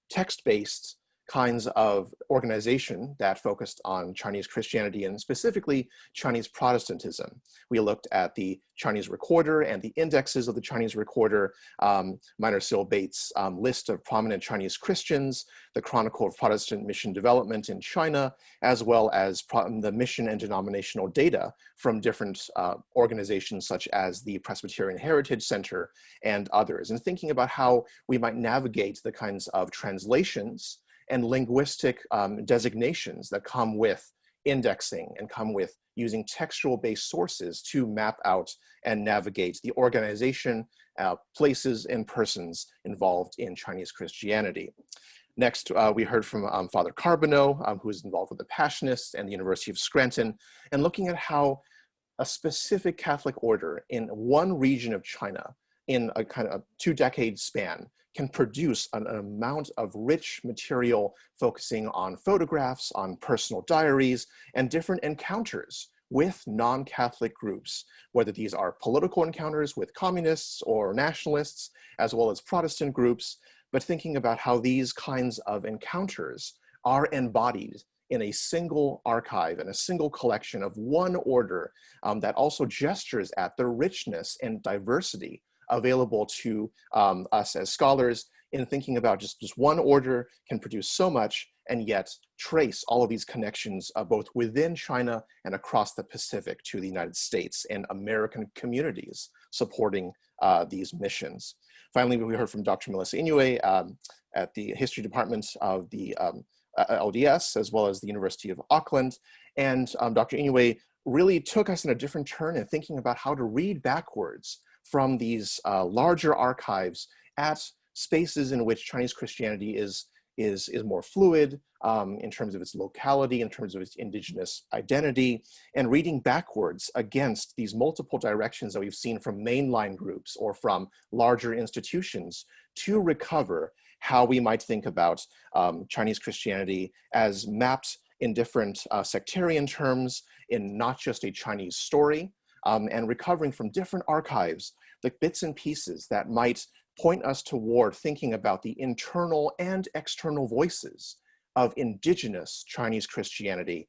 S7: text-based kinds of organization that focused on Chinese Christianity and specifically Chinese Protestantism. We looked at the Chinese Recorder and the indexes of the Chinese Recorder, Minor Cyril Bates' list of prominent Chinese Christians, the Chronicle of Protestant Mission Development in China, as well as the mission and denominational data from different organizations such as the Presbyterian Heritage Center and others, and thinking about how we might navigate the kinds of translations and linguistic designations that come with indexing and come with using textual-based sources to map out and navigate the organization, places, and persons involved in Chinese Christianity. Next, we heard from Father Carbonneau, who is involved with the Passionists and the University of Scranton, and looking at how a specific Catholic order in one region of China in a kind of 2-decade span can produce an amount of rich material focusing on photographs, on personal diaries, and different encounters with non-Catholic groups, whether these are political encounters with communists or nationalists, as well as Protestant groups, but thinking about how these kinds of encounters are embodied in a single archive and a single collection of one order that also gestures at the richness and diversity available to us as scholars in thinking about just one order can produce so much and yet trace all of these connections both within China and across the Pacific to the United States and American communities supporting these missions. Finally, we heard from Dr. Melissa Inoue at the History Department of the LDS, as well as the University of Auckland. And Dr. Inoue really took us in a different turn in thinking about how to read backwards from these larger archives at spaces in which Chinese Christianity is more fluid in terms of its locality, in terms of its indigenous identity, and reading backwards against these multiple directions that we've seen from mainline groups or from larger institutions to recover how we might think about Chinese Christianity as mapped in different sectarian terms in not just a Chinese story, and recovering from different archives, the bits and pieces that might point us toward thinking about the internal and external voices of indigenous Chinese Christianity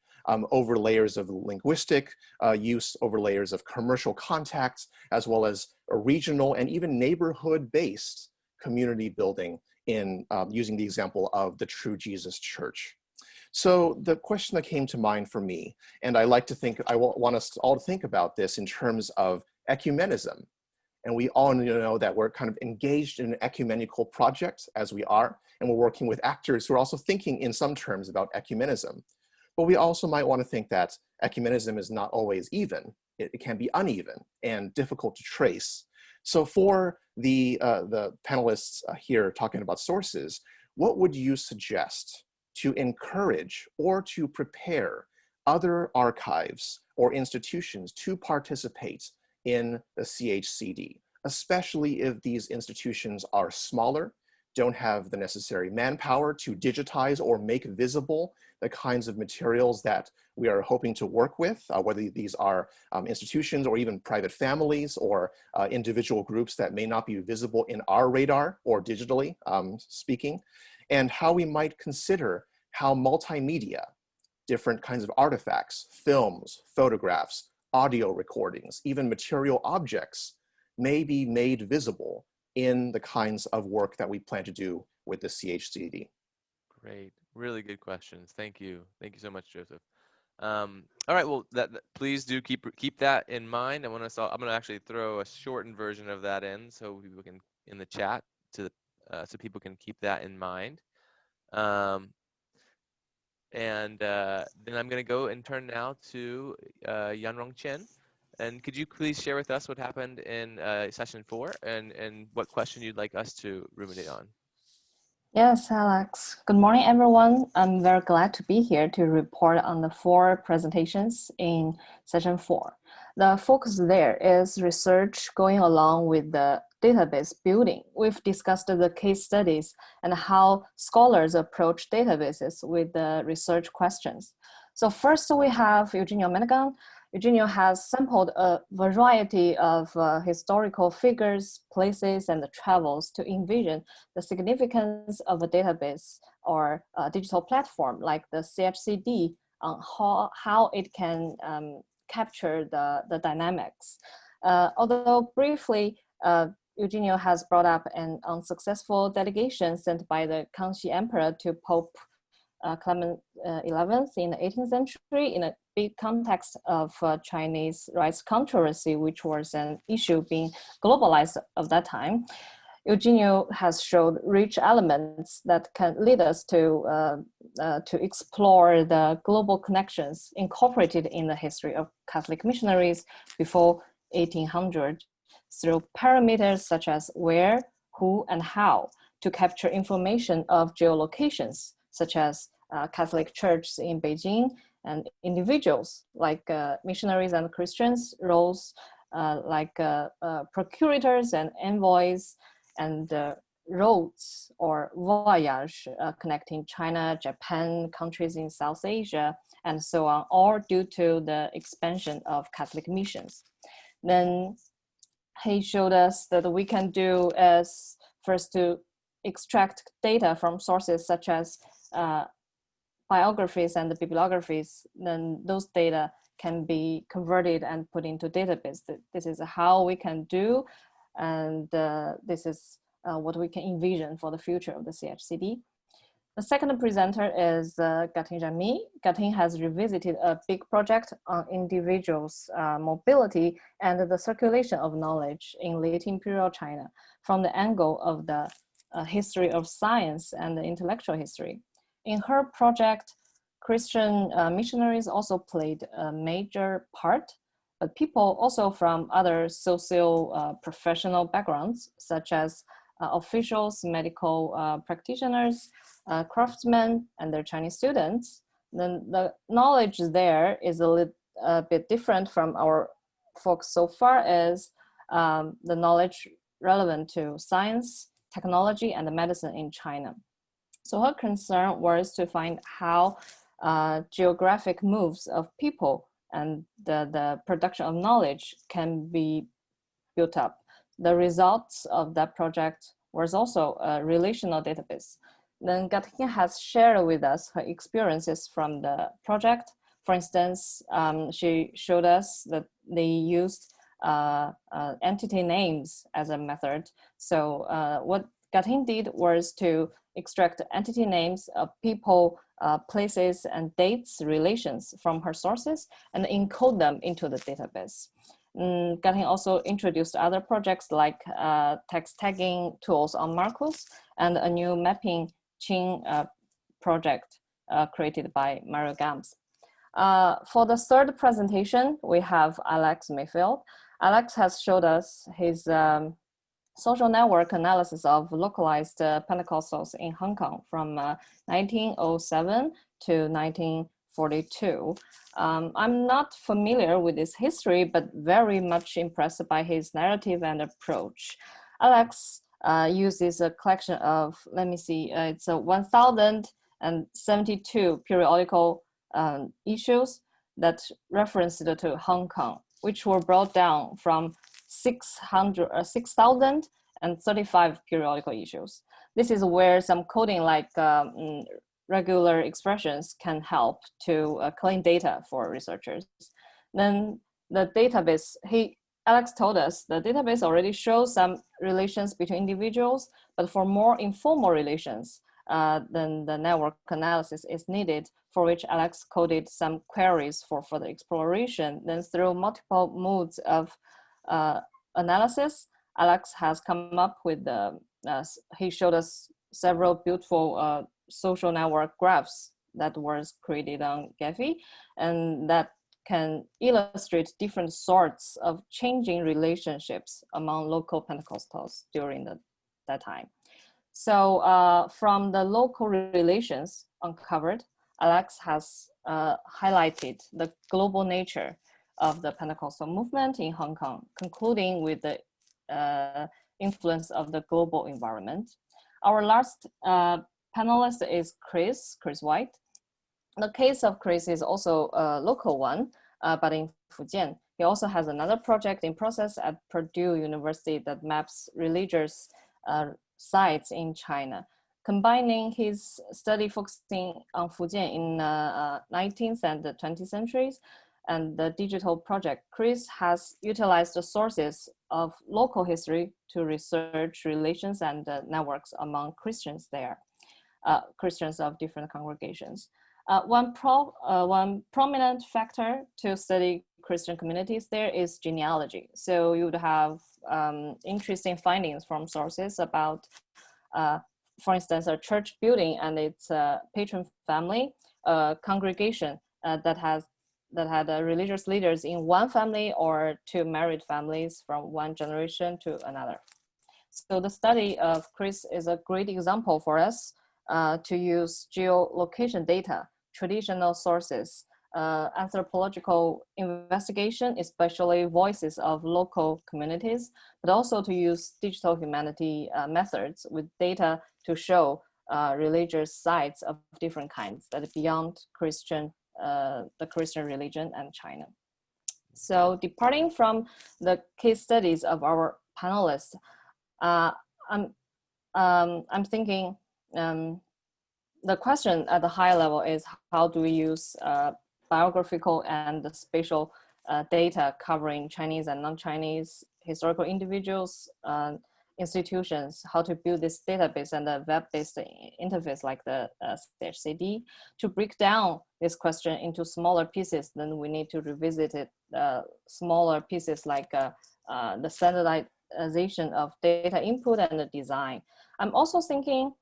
S7: over layers of linguistic use, over layers of commercial contacts, as well as a regional and even neighborhood-based community building in using the example of the True Jesus Church. So the question that came to mind for me, and I like to think, I want us all to think about this in terms of ecumenism. And we all know that we're kind of engaged in an ecumenical project as we are, and we're working with actors who are also thinking in some terms about ecumenism. But we also might want to think that ecumenism is not always even. It can be uneven and difficult to trace. So for the panelists here talking about sources, what would you suggest to encourage or to prepare other archives or institutions to participate in the CHCD, especially if these institutions are smaller, don't have the necessary manpower to digitize or make visible the kinds of materials that we are hoping to work with, whether these are institutions or even private families or individual groups that may not be visible in our radar or digitally speaking, and how we might consider how multimedia, different kinds of artifacts, films, photographs, audio recordings, even material objects may be made visible in the kinds of work that we plan to do with the CHCD.
S6: Great, really good questions. Thank you. Thank you so much, Joseph. All right, well, please do keep that in mind. I'm gonna actually throw a shortened version of that in so people can in the chat so people can keep that in mind. And then I'm going to go and turn now to Yanrong Chen. And could you please share with us what happened in session 4 and what question you'd like us to ruminate on?
S8: Yes, Alex. Good morning, everyone. I'm very glad to be here to report on the 4 presentations in session 4. The focus there is research going along with the database building. We've discussed the case studies and how scholars approach databases with the research questions. So first we have Eugenio Menegan. Eugenio has sampled a variety of historical figures, places, and travels to envision the significance of a database or a digital platform like the CHCD on how it can capture the dynamics. Although briefly, Eugenio has brought up an unsuccessful delegation sent by the Kangxi Emperor to Pope Clement XI in the 18th century in a big context of Chinese rights controversy, which was an issue being globalized of that time. Eugenio has showed rich elements that can lead us to explore the global connections incorporated in the history of Catholic missionaries before 1800 through parameters such as where, who, and how to capture information of geolocations, such as Catholic churches in Beijing and individuals like missionaries and Christians, roles like procurators and envoys, and roads or voyage connecting China, Japan, countries in South Asia, and so on, all due to the expansion of Catholic missions. Then he showed us that we can do is first to extract data from sources such as biographies and the bibliographies. Then those data can be converted and put into database. This is how we can do, and this is what we can envision for the future of the CHCD. The second presenter is Gatin Jami. Gatin has revisited a big project on individuals' mobility and the circulation of knowledge in late imperial China from the angle of the history of science and the intellectual history. In her project, Christian missionaries also played a major part, but people also from other socio-professional backgrounds, such as officials, medical practitioners, craftsmen, and their Chinese students. Then the knowledge there is a bit different from our folks so far as the knowledge relevant to science, technology, and medicine in China. So her concern was to find how geographic moves of people and the production of knowledge can be built up. The results of that project was also a relational database. Then Gatin has shared with us her experiences from the project. For instance, she showed us that they used entity names as a method. So what Gatin did was to extract entity names of people, places, and dates relations from her sources and encode them into the database. Gatin also introduced other projects like text tagging tools on Marcus and a new mapping chain project created by Mario Gams. For the third presentation, we have Alex Mayfield. Alex has showed us his social network analysis of localized Pentecostals in Hong Kong from 1907 to 1942. I'm not familiar with his history, but very much impressed by his narrative and approach. Alex uses a collection of, let me see, it's a 1,072 periodical issues that referenced to Hong Kong, which were brought down from 6,035 periodical issues. This is where some coding like regular expressions can help to clean data for researchers. Then the database, Alex told us the database already shows some relations between individuals, but for more informal relations, then the network analysis is needed, for which Alex coded some queries for further exploration. Then through multiple modes of analysis, Alex has come up with, he showed us several beautiful social network graphs that was created on Gephi, and that can illustrate different sorts of changing relationships among local Pentecostals during that time. So from the local relations uncovered, Alex has highlighted the global nature of the Pentecostal movement in Hong Kong, concluding with the influence of the global environment. Our last panelist is Chris White. The case of Chris is also a local one, but in Fujian. He also has another project in process at Purdue University that maps religious sites in China. Combining his study focusing on Fujian in 19th and 20th centuries and the digital project, Chris has utilized the sources of local history to research relations and networks among Christians there, Christians of different congregations. One prominent factor to study Christian communities there is genealogy. So you would have interesting findings from sources about, for instance, a church building and its patron family, congregation that had religious leaders in one family or two married families from one generation to another. So the study of Chris is a great example for us to use geolocation data, traditional sources, anthropological investigation, especially voices of local communities, but also to use digital humanity methods with data to show religious sites of different kinds that are beyond the Christian religion and China. So departing from the case studies of our panelists, I'm thinking the question at the high level is how do we use biographical and spatial data covering Chinese and non-Chinese historical individuals, institutions, how to build this database and a web-based interface like the CHCD to break down this question into smaller pieces. Then we need to revisit it, smaller pieces like the standardization of data input and the design. I'm also thinking,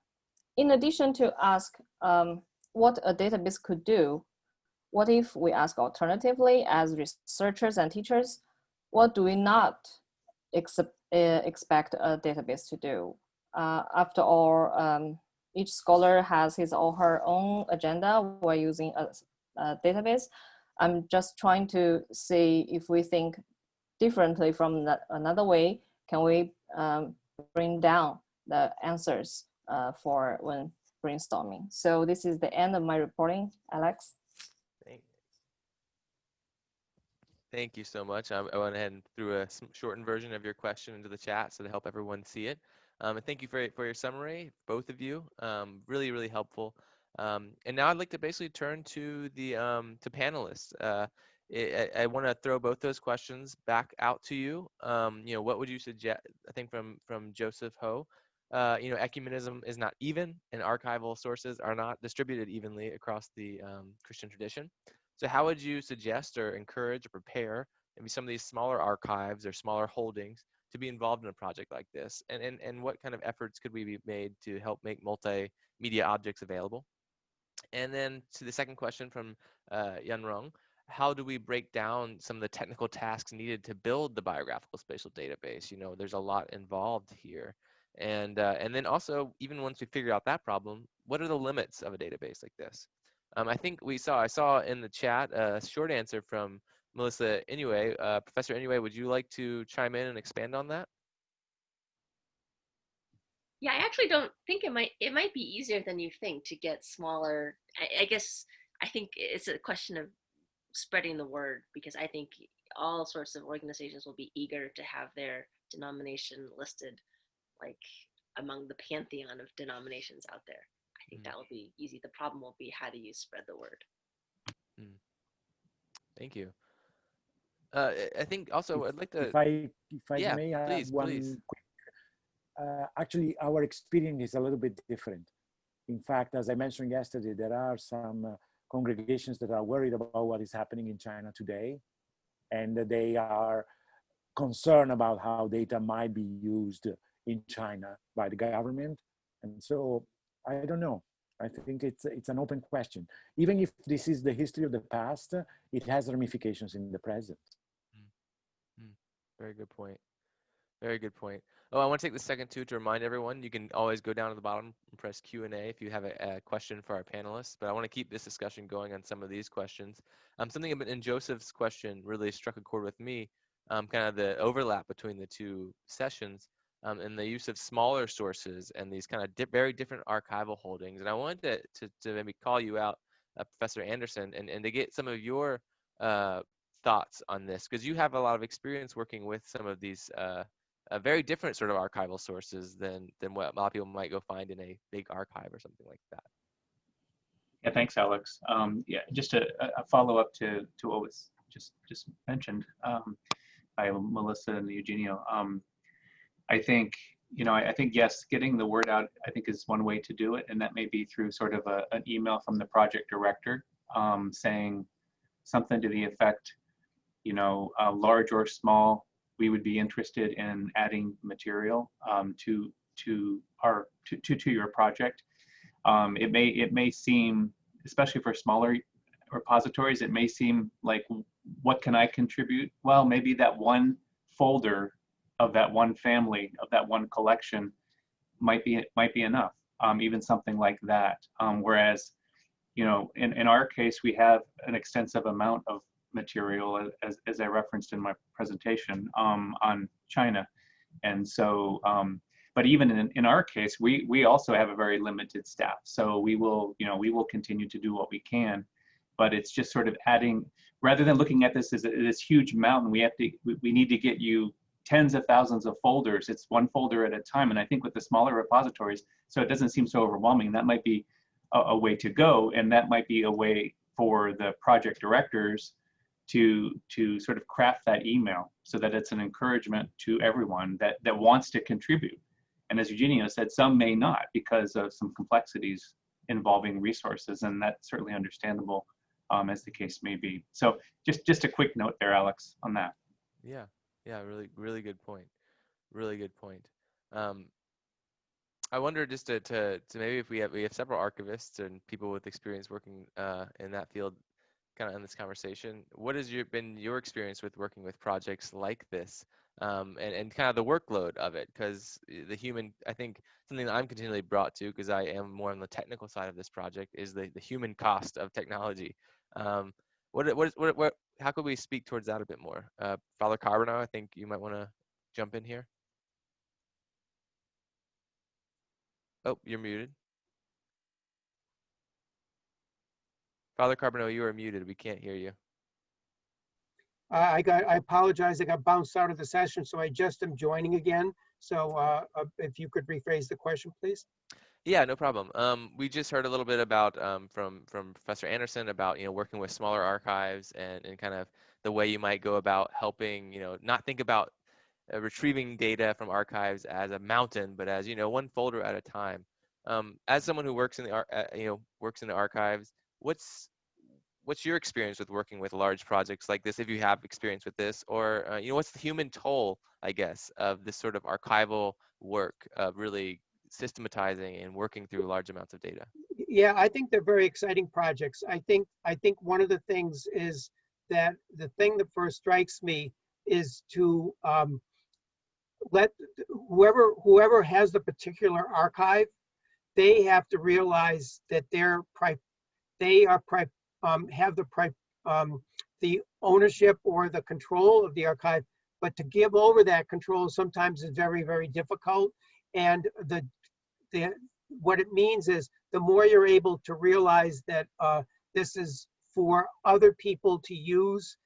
S8: in addition to ask what a database could do, what if we ask alternatively as researchers and teachers, what do we not expect a database to do? After all, each scholar has his or her own agenda while using a database. I'm just trying to see if we think differently from another way, can we bring down the answers for when brainstorming. So this is the end of my reporting, Alex.
S6: Thank you so much. I went ahead and threw a shortened version of your question into the chat so to help everyone see it. And thank you for your summary, both of you. Really, really helpful. And now I'd like to basically turn to the to panelists. I want to throw both those questions back out to you. You know, what would you suggest? I think from Joseph Ho, ecumenism is not even, and archival sources are not distributed evenly across the Christian tradition. So how would you suggest or encourage or prepare maybe some of these smaller archives or smaller holdings to be involved in a project like this? And what kind of efforts could we be made to help make multimedia objects available? And then to the second question from Yan Rong, how do we break down some of the technical tasks needed to build the biographical spatial database? There's a lot involved here. And then also, even once we figure out that problem, what are the limits of a database like this? I saw in the chat a short answer from Melissa Inoue. Professor Inoue, would you like to chime in and expand on that?
S5: Yeah, I actually don't think it might be easier than you think to get smaller. I guess I think it's a question of spreading the word, because I think all sorts of organizations will be eager to have their denomination listed like among the pantheon of denominations out there. I think that will be easy. The problem will be, how do you spread the word?
S6: Thank you. I think also I'd like to.
S9: If I
S6: yeah,
S9: may add
S6: please,
S9: one
S6: please.
S9: quick. Actually, our experience is a little bit different. In fact, as I mentioned yesterday, there are some congregations that are worried about what is happening in China today, and they are concerned about how data might be used in China by the government. And so I don't know. I think it's an open question. Even if this is the history of the past, it has ramifications in the present.
S6: Very good point. Very good point. Oh, I want to take the second too to remind everyone, you can always go down to the bottom and press Q&A if you have a question for our panelists, but I want to keep this discussion going on some of these questions. Something in Joseph's question really struck a chord with me, kind of the overlap between the two sessions, and the use of smaller sources and these kind of very different archival holdings. And I wanted to maybe call you out, Professor Anderson, and to get some of your thoughts on this, because you have a lot of experience working with some of these very different sort of archival sources than what a lot of people might go find in a big archive or something like that.
S2: Yeah, thanks, Alex. Yeah, just a follow-up to what was just mentioned by Melissa and Eugenio. I think, I think, yes, getting the word out, I think, is one way to do it, and that may be through sort of an email from the project director saying something to the effect, large or small, we would be interested in adding material to your project. It may seem, especially for smaller repositories, it may seem like, what can I contribute? Well, maybe that one folder of that one family, of that one collection might be enough, even something like that. Whereas, in our case, we have an extensive amount of material, as I referenced in my presentation, on China. And so, but even in our case, we also have a very limited staff. So we will continue to do what we can, but it's just sort of adding, rather than looking at this as this huge mountain, we need to get you tens of thousands of folders. It's one folder at a time. And I think with the smaller repositories, so it doesn't seem so overwhelming, that might be a way to go. And that might be a way for the project directors to sort of craft that email so that it's an encouragement to everyone that wants to contribute. And as Eugenio said, some may not because of some complexities involving resources, and that's certainly understandable, as the case may be. So just a quick note there, Alex, on that.
S6: Yeah, really good point. Really good point. I wonder just to maybe if we have several archivists and people with experience working in that field, kind of in this conversation, what has been your experience with working with projects like this, and kind of the workload of it? Because the human, I think something that I'm continually brought to, because I am more on the technical side of this project, is the human cost of technology. How could we speak towards that a bit more? Father Carbonell, I think you might want to jump in here. Oh, you're muted. Father Carbonell, you are muted. We can't hear you.
S4: I apologize. I got bounced out of the session, so I just am joining again. So if you could rephrase the question, please.
S6: Yeah, no problem. We just heard a little bit about from Professor Anderson about working with smaller archives and kind of the way you might go about helping not think about retrieving data from archives as a mountain, but as, one folder at a time. As someone who works in the works in the archives, what's your experience with working with large projects like this, if you have experience with this, or what's the human toll, I guess, of this sort of archival work of really systematizing and working through large amounts of data?
S4: Yeah, I think they're very exciting projects. I think one of the things is that the thing that first strikes me is to let whoever has the particular archive, they have to realize that have the ownership or the control of the archive, but to give over that control sometimes is very, very difficult. And what it means is the more you're able to realize that this is for other people to use,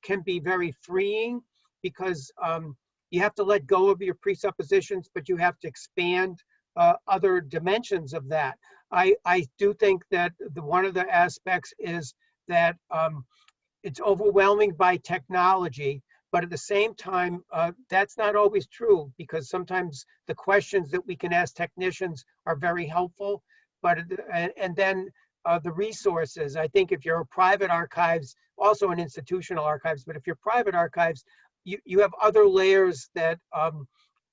S4: can be very freeing, because you have to let go of your presuppositions, but you have to expand other dimensions of that. I do think that one of the aspects is that it's overwhelming by technology, but at the same time, that's not always true, because sometimes the questions that we can ask technicians are very helpful. And then the resources, I think if you're a private archives, also an institutional archives, but if you're private archives, you have other layers that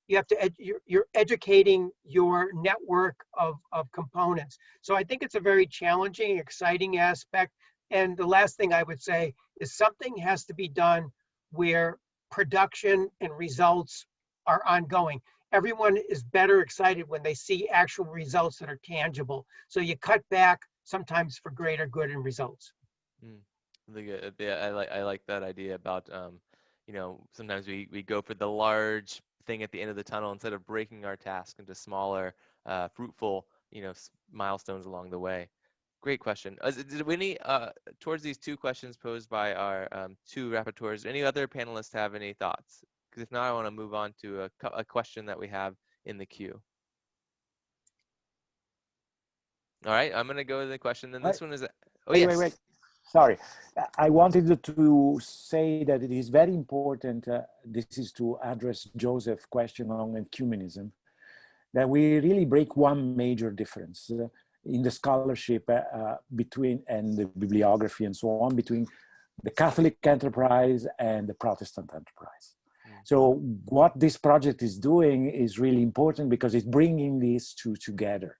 S4: you have to, you're educating your network of components. So I think it's a very challenging, exciting aspect. And the last thing I would say is something has to be done where production and results are ongoing. Everyone is better excited when they see actual results that are tangible. So you cut back sometimes for greater good and results.
S6: Yeah, I like that idea about, sometimes we go for the large thing at the end of the tunnel instead of breaking our task into smaller, fruitful, milestones along the way. Great question. Did any, towards these two questions posed by our two rapporteurs, any other panelists have any thoughts? Because if not, I want to move on to a question that we have in the queue. All right, I'm going to go to the question. Then this one is,
S9: wait. Sorry, I wanted to say that it is very important, this is to address Joseph's question on ecumenism, that we really break one major difference in the scholarship between, and the bibliography and so on, between the Catholic enterprise and the Protestant enterprise. So what this project is doing is really important because it's bringing these two together.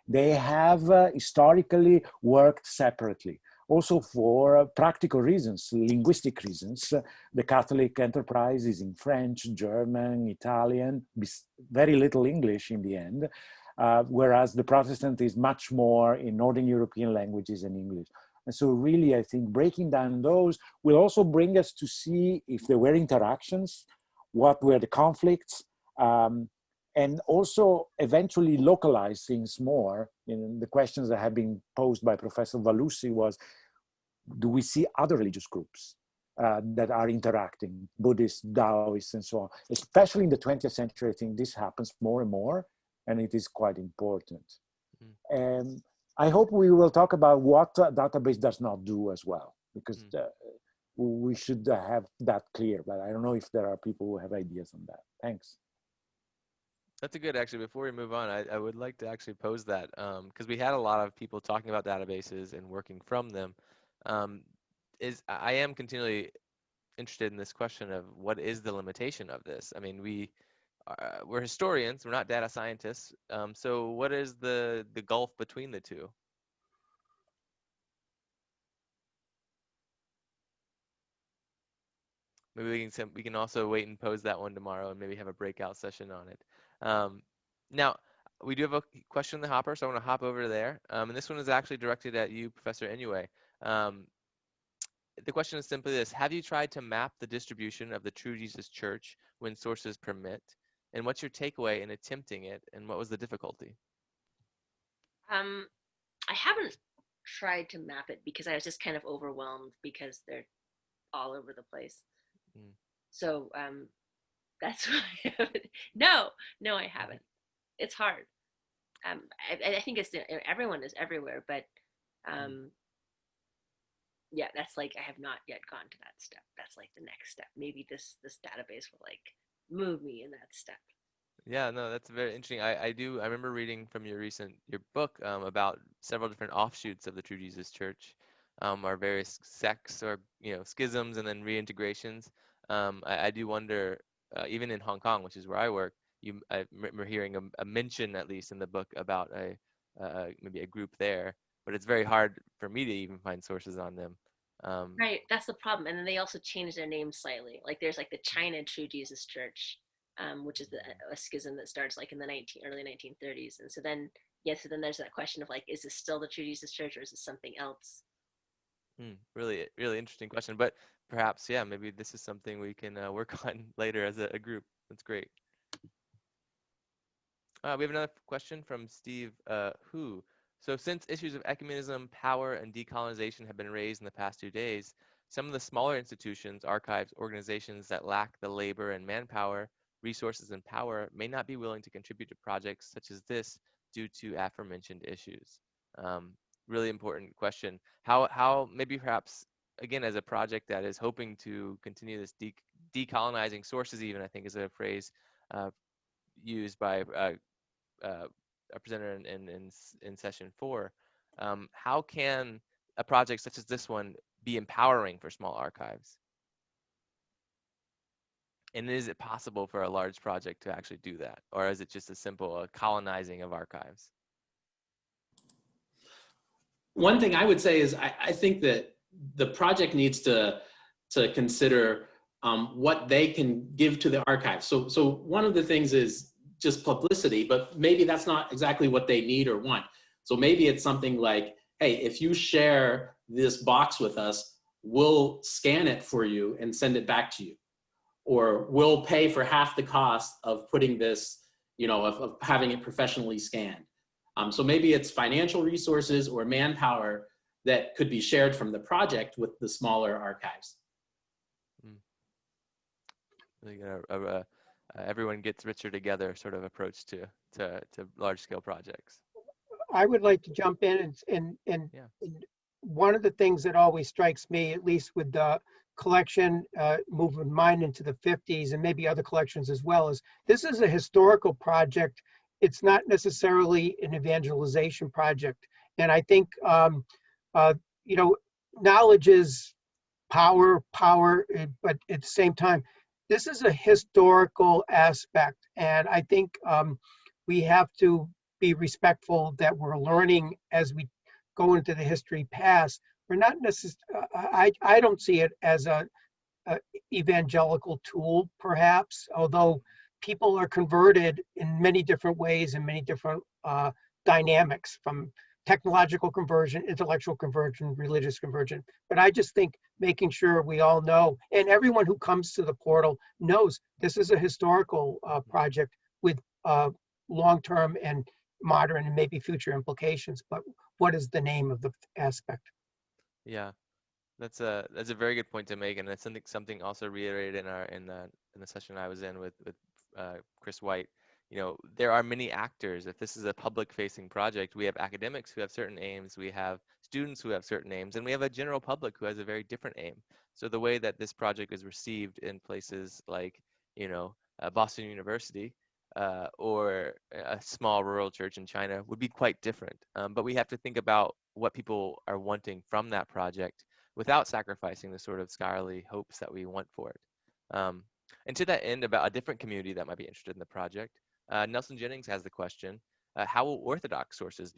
S9: They have historically worked separately. Also for practical reasons, linguistic reasons. The Catholic enterprise is in French, German, Italian, very little English in the end, whereas the Protestant is much more in Northern European languages and English. And so really, I think breaking down those will also bring us to see if there were interactions, what were the conflicts, and also eventually localize things more. In the questions that have been posed by Professor Valusi was, do we see other religious groups that are interacting, Buddhists, Taoists, and so on? Especially in the 20th century, I think this happens more and more, and it is quite important. And I hope we will talk about what database does not do as well, because we should have that clear, but I don't know if there are people who have ideas on that. Thanks.
S6: That's a good, actually, before we move on, I would like to actually pose that, because we had a lot of people talking about databases and working from them. I am continually interested in this question of what is the limitation of this? I mean, we're historians, we're not data scientists. So what is the gulf between the two? Maybe we can also wait and pose that one tomorrow and maybe have a breakout session on it. Now, we do have a question in the hopper, so I want to hop over there. And this one is actually directed at you, Professor Inoue. The question is simply this: have you tried to map the distribution of the True Jesus Church when sources permit? And what's your takeaway in attempting it, and what was the difficulty?
S5: I haven't tried to map it because I was just kind of overwhelmed because they're all over the place. So that's why I haven't. No, I haven't. It's hard. I think everyone is everywhere, but yeah, that's like, I have not yet gone to that step. That's like the next step. Maybe this database will like move me in that step.
S6: Yeah, no, that's very interesting. I remember reading from your book about several different offshoots of the True Jesus Church, or various sects or, schisms and then reintegrations. I do wonder, even in Hong Kong, which is where I work, I remember hearing a mention, at least in the book, about maybe a group there, but it's very hard for me to even find sources on them.
S5: Right, that's the problem. And then they also changed their name slightly. Like there's like the China True Jesus Church, which is a schism that starts like in the early 1930s. And so then, so then there's that question of like, is this still the True Jesus Church or is this something else?
S6: Really, really interesting question. But perhaps, yeah, maybe this is something we can work on later as a group. That's great. We have another question from Steve Hu. So since issues of ecumenism, power, and decolonization have been raised in the past 2 days, some of the smaller institutions, archives, organizations that lack the labor and manpower, resources, and power may not be willing to contribute to projects such as this due to aforementioned issues. Really important question. How maybe perhaps, again, as a project that is hoping to continue this decolonizing sources, even, I think is a phrase used by a presenter in session 4, how can a project such as this one be empowering for small archives? And is it possible for a large project to actually do that? Or is it just a simple colonizing of archives?
S10: One thing I would say is I think that the project needs to consider what they can give to the archive. So one of the things is just publicity, but maybe that's not exactly what they need or want. So maybe it's something like, hey, if you share this box with us, we'll scan it for you and send it back to you. Or we'll pay for half the cost of putting this, of having it professionally scanned. So maybe it's financial resources or manpower that could be shared from the project with the smaller archives.
S6: Everyone gets richer together sort of approach to large scale projects.
S4: I would like to jump in and one of the things that always strikes me, at least with the collection, moving mine into the 50s and maybe other collections as well, is this is a historical project. It's not necessarily an evangelization project. And I think, knowledge is power, but at the same time, this is a historical aspect. And I think we have to be respectful that we're learning as we go into the history past. We're not necessarily, I don't see it as a evangelical tool, perhaps, although people are converted in many different ways and many different dynamics, from technological conversion, intellectual conversion, religious conversion. But I just think making sure we all know, and everyone who comes to the portal knows this is a historical project with long-term and modern and maybe future implications. But what is the name of the aspect?
S6: Yeah, that's a very good point to make, and that's something also reiterated in the session I was in with Chris White. There are many actors. If this is a public-facing project, we have academics who have certain aims, we have students who have certain aims, and we have a general public who has a very different aim. So the way that this project is received in places like, Boston University or a small rural church in China would be quite different. But we have to think about what people are wanting from that project without sacrificing the sort of scholarly hopes that we want for it. And to that end, about a different community that might be interested in the project, Nelson Jennings has the question, how will Orthodox sources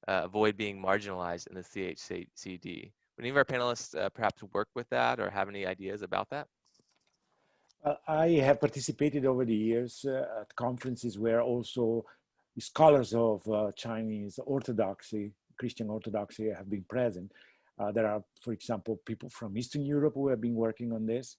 S6: avoid being marginalized in the CHCD? Would any of our panelists perhaps work with that or have any ideas about that?
S9: I have participated over the years at conferences where also scholars of Chinese Orthodoxy, Christian Orthodoxy, have been present. There are, for example, people from Eastern Europe who have been working on this.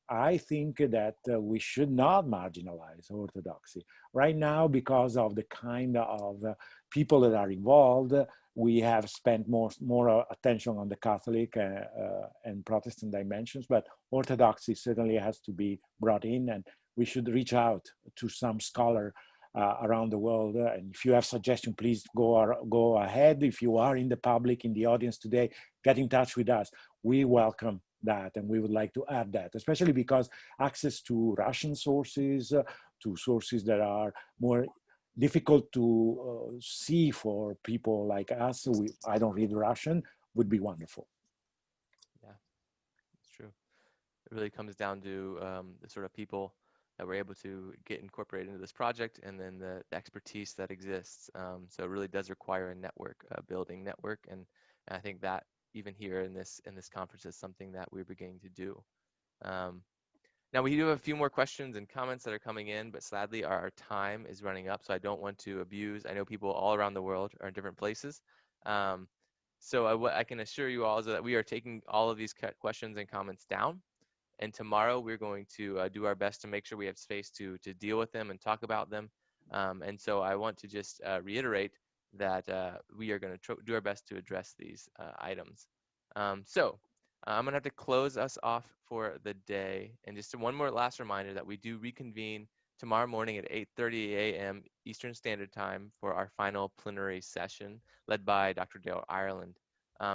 S9: I think that we should not marginalize Orthodoxy. Right now, because of the kind of people that are involved, we have spent more attention on the Catholic and Protestant dimensions, but Orthodoxy certainly has to be brought in, and we should reach out to some scholar around the world. And if you have suggestions, please go ahead. If you are in the public, in the audience today, get in touch with us. We welcome that, and we would like to add that, especially because access to Russian sources, to sources that are more difficult to see for people like us. I don't read Russian, would be wonderful.
S6: Yeah, it's true. It really comes down to the sort of people that we're able to get incorporated into this project, and then the expertise that exists. So it really does require a network, building network, and I think that even here in this conference is something that we're beginning to do. Now we do have a few more questions and comments that are coming in, but sadly our time is running up, so I don't want to abuse. I know people all around the world are in different places. So what I can assure you all is that we are taking all of these questions and comments down. And tomorrow we're going to do our best to make sure we have space to deal with them and talk about them. And so I want to just reiterate that we are going to do our best to address these items. So I'm going to have to close us off for the day. And just one more last reminder that we do reconvene tomorrow morning at 8:30 a.m. Eastern Standard Time for our final plenary session led by Dr. Dale Ireland.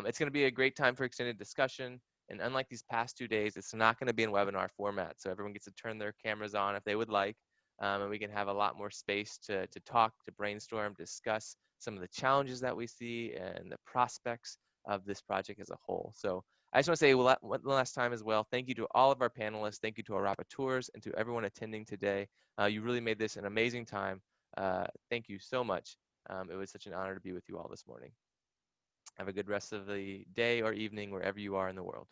S6: It's going to be a great time for extended discussion. And unlike these past 2 days, it's not going to be in webinar format. So everyone gets to turn their cameras on if they would like. And we can have a lot more space to talk, to brainstorm, discuss some of the challenges that we see and the prospects of this project as a whole. So I just want to say one last time as well, thank you to all of our panelists, thank you to our rapporteurs, and to everyone attending today. You really made this an amazing time. Thank you so much. It was such an honor to be with you all this morning. Have a good rest of the day or evening wherever you are in the world.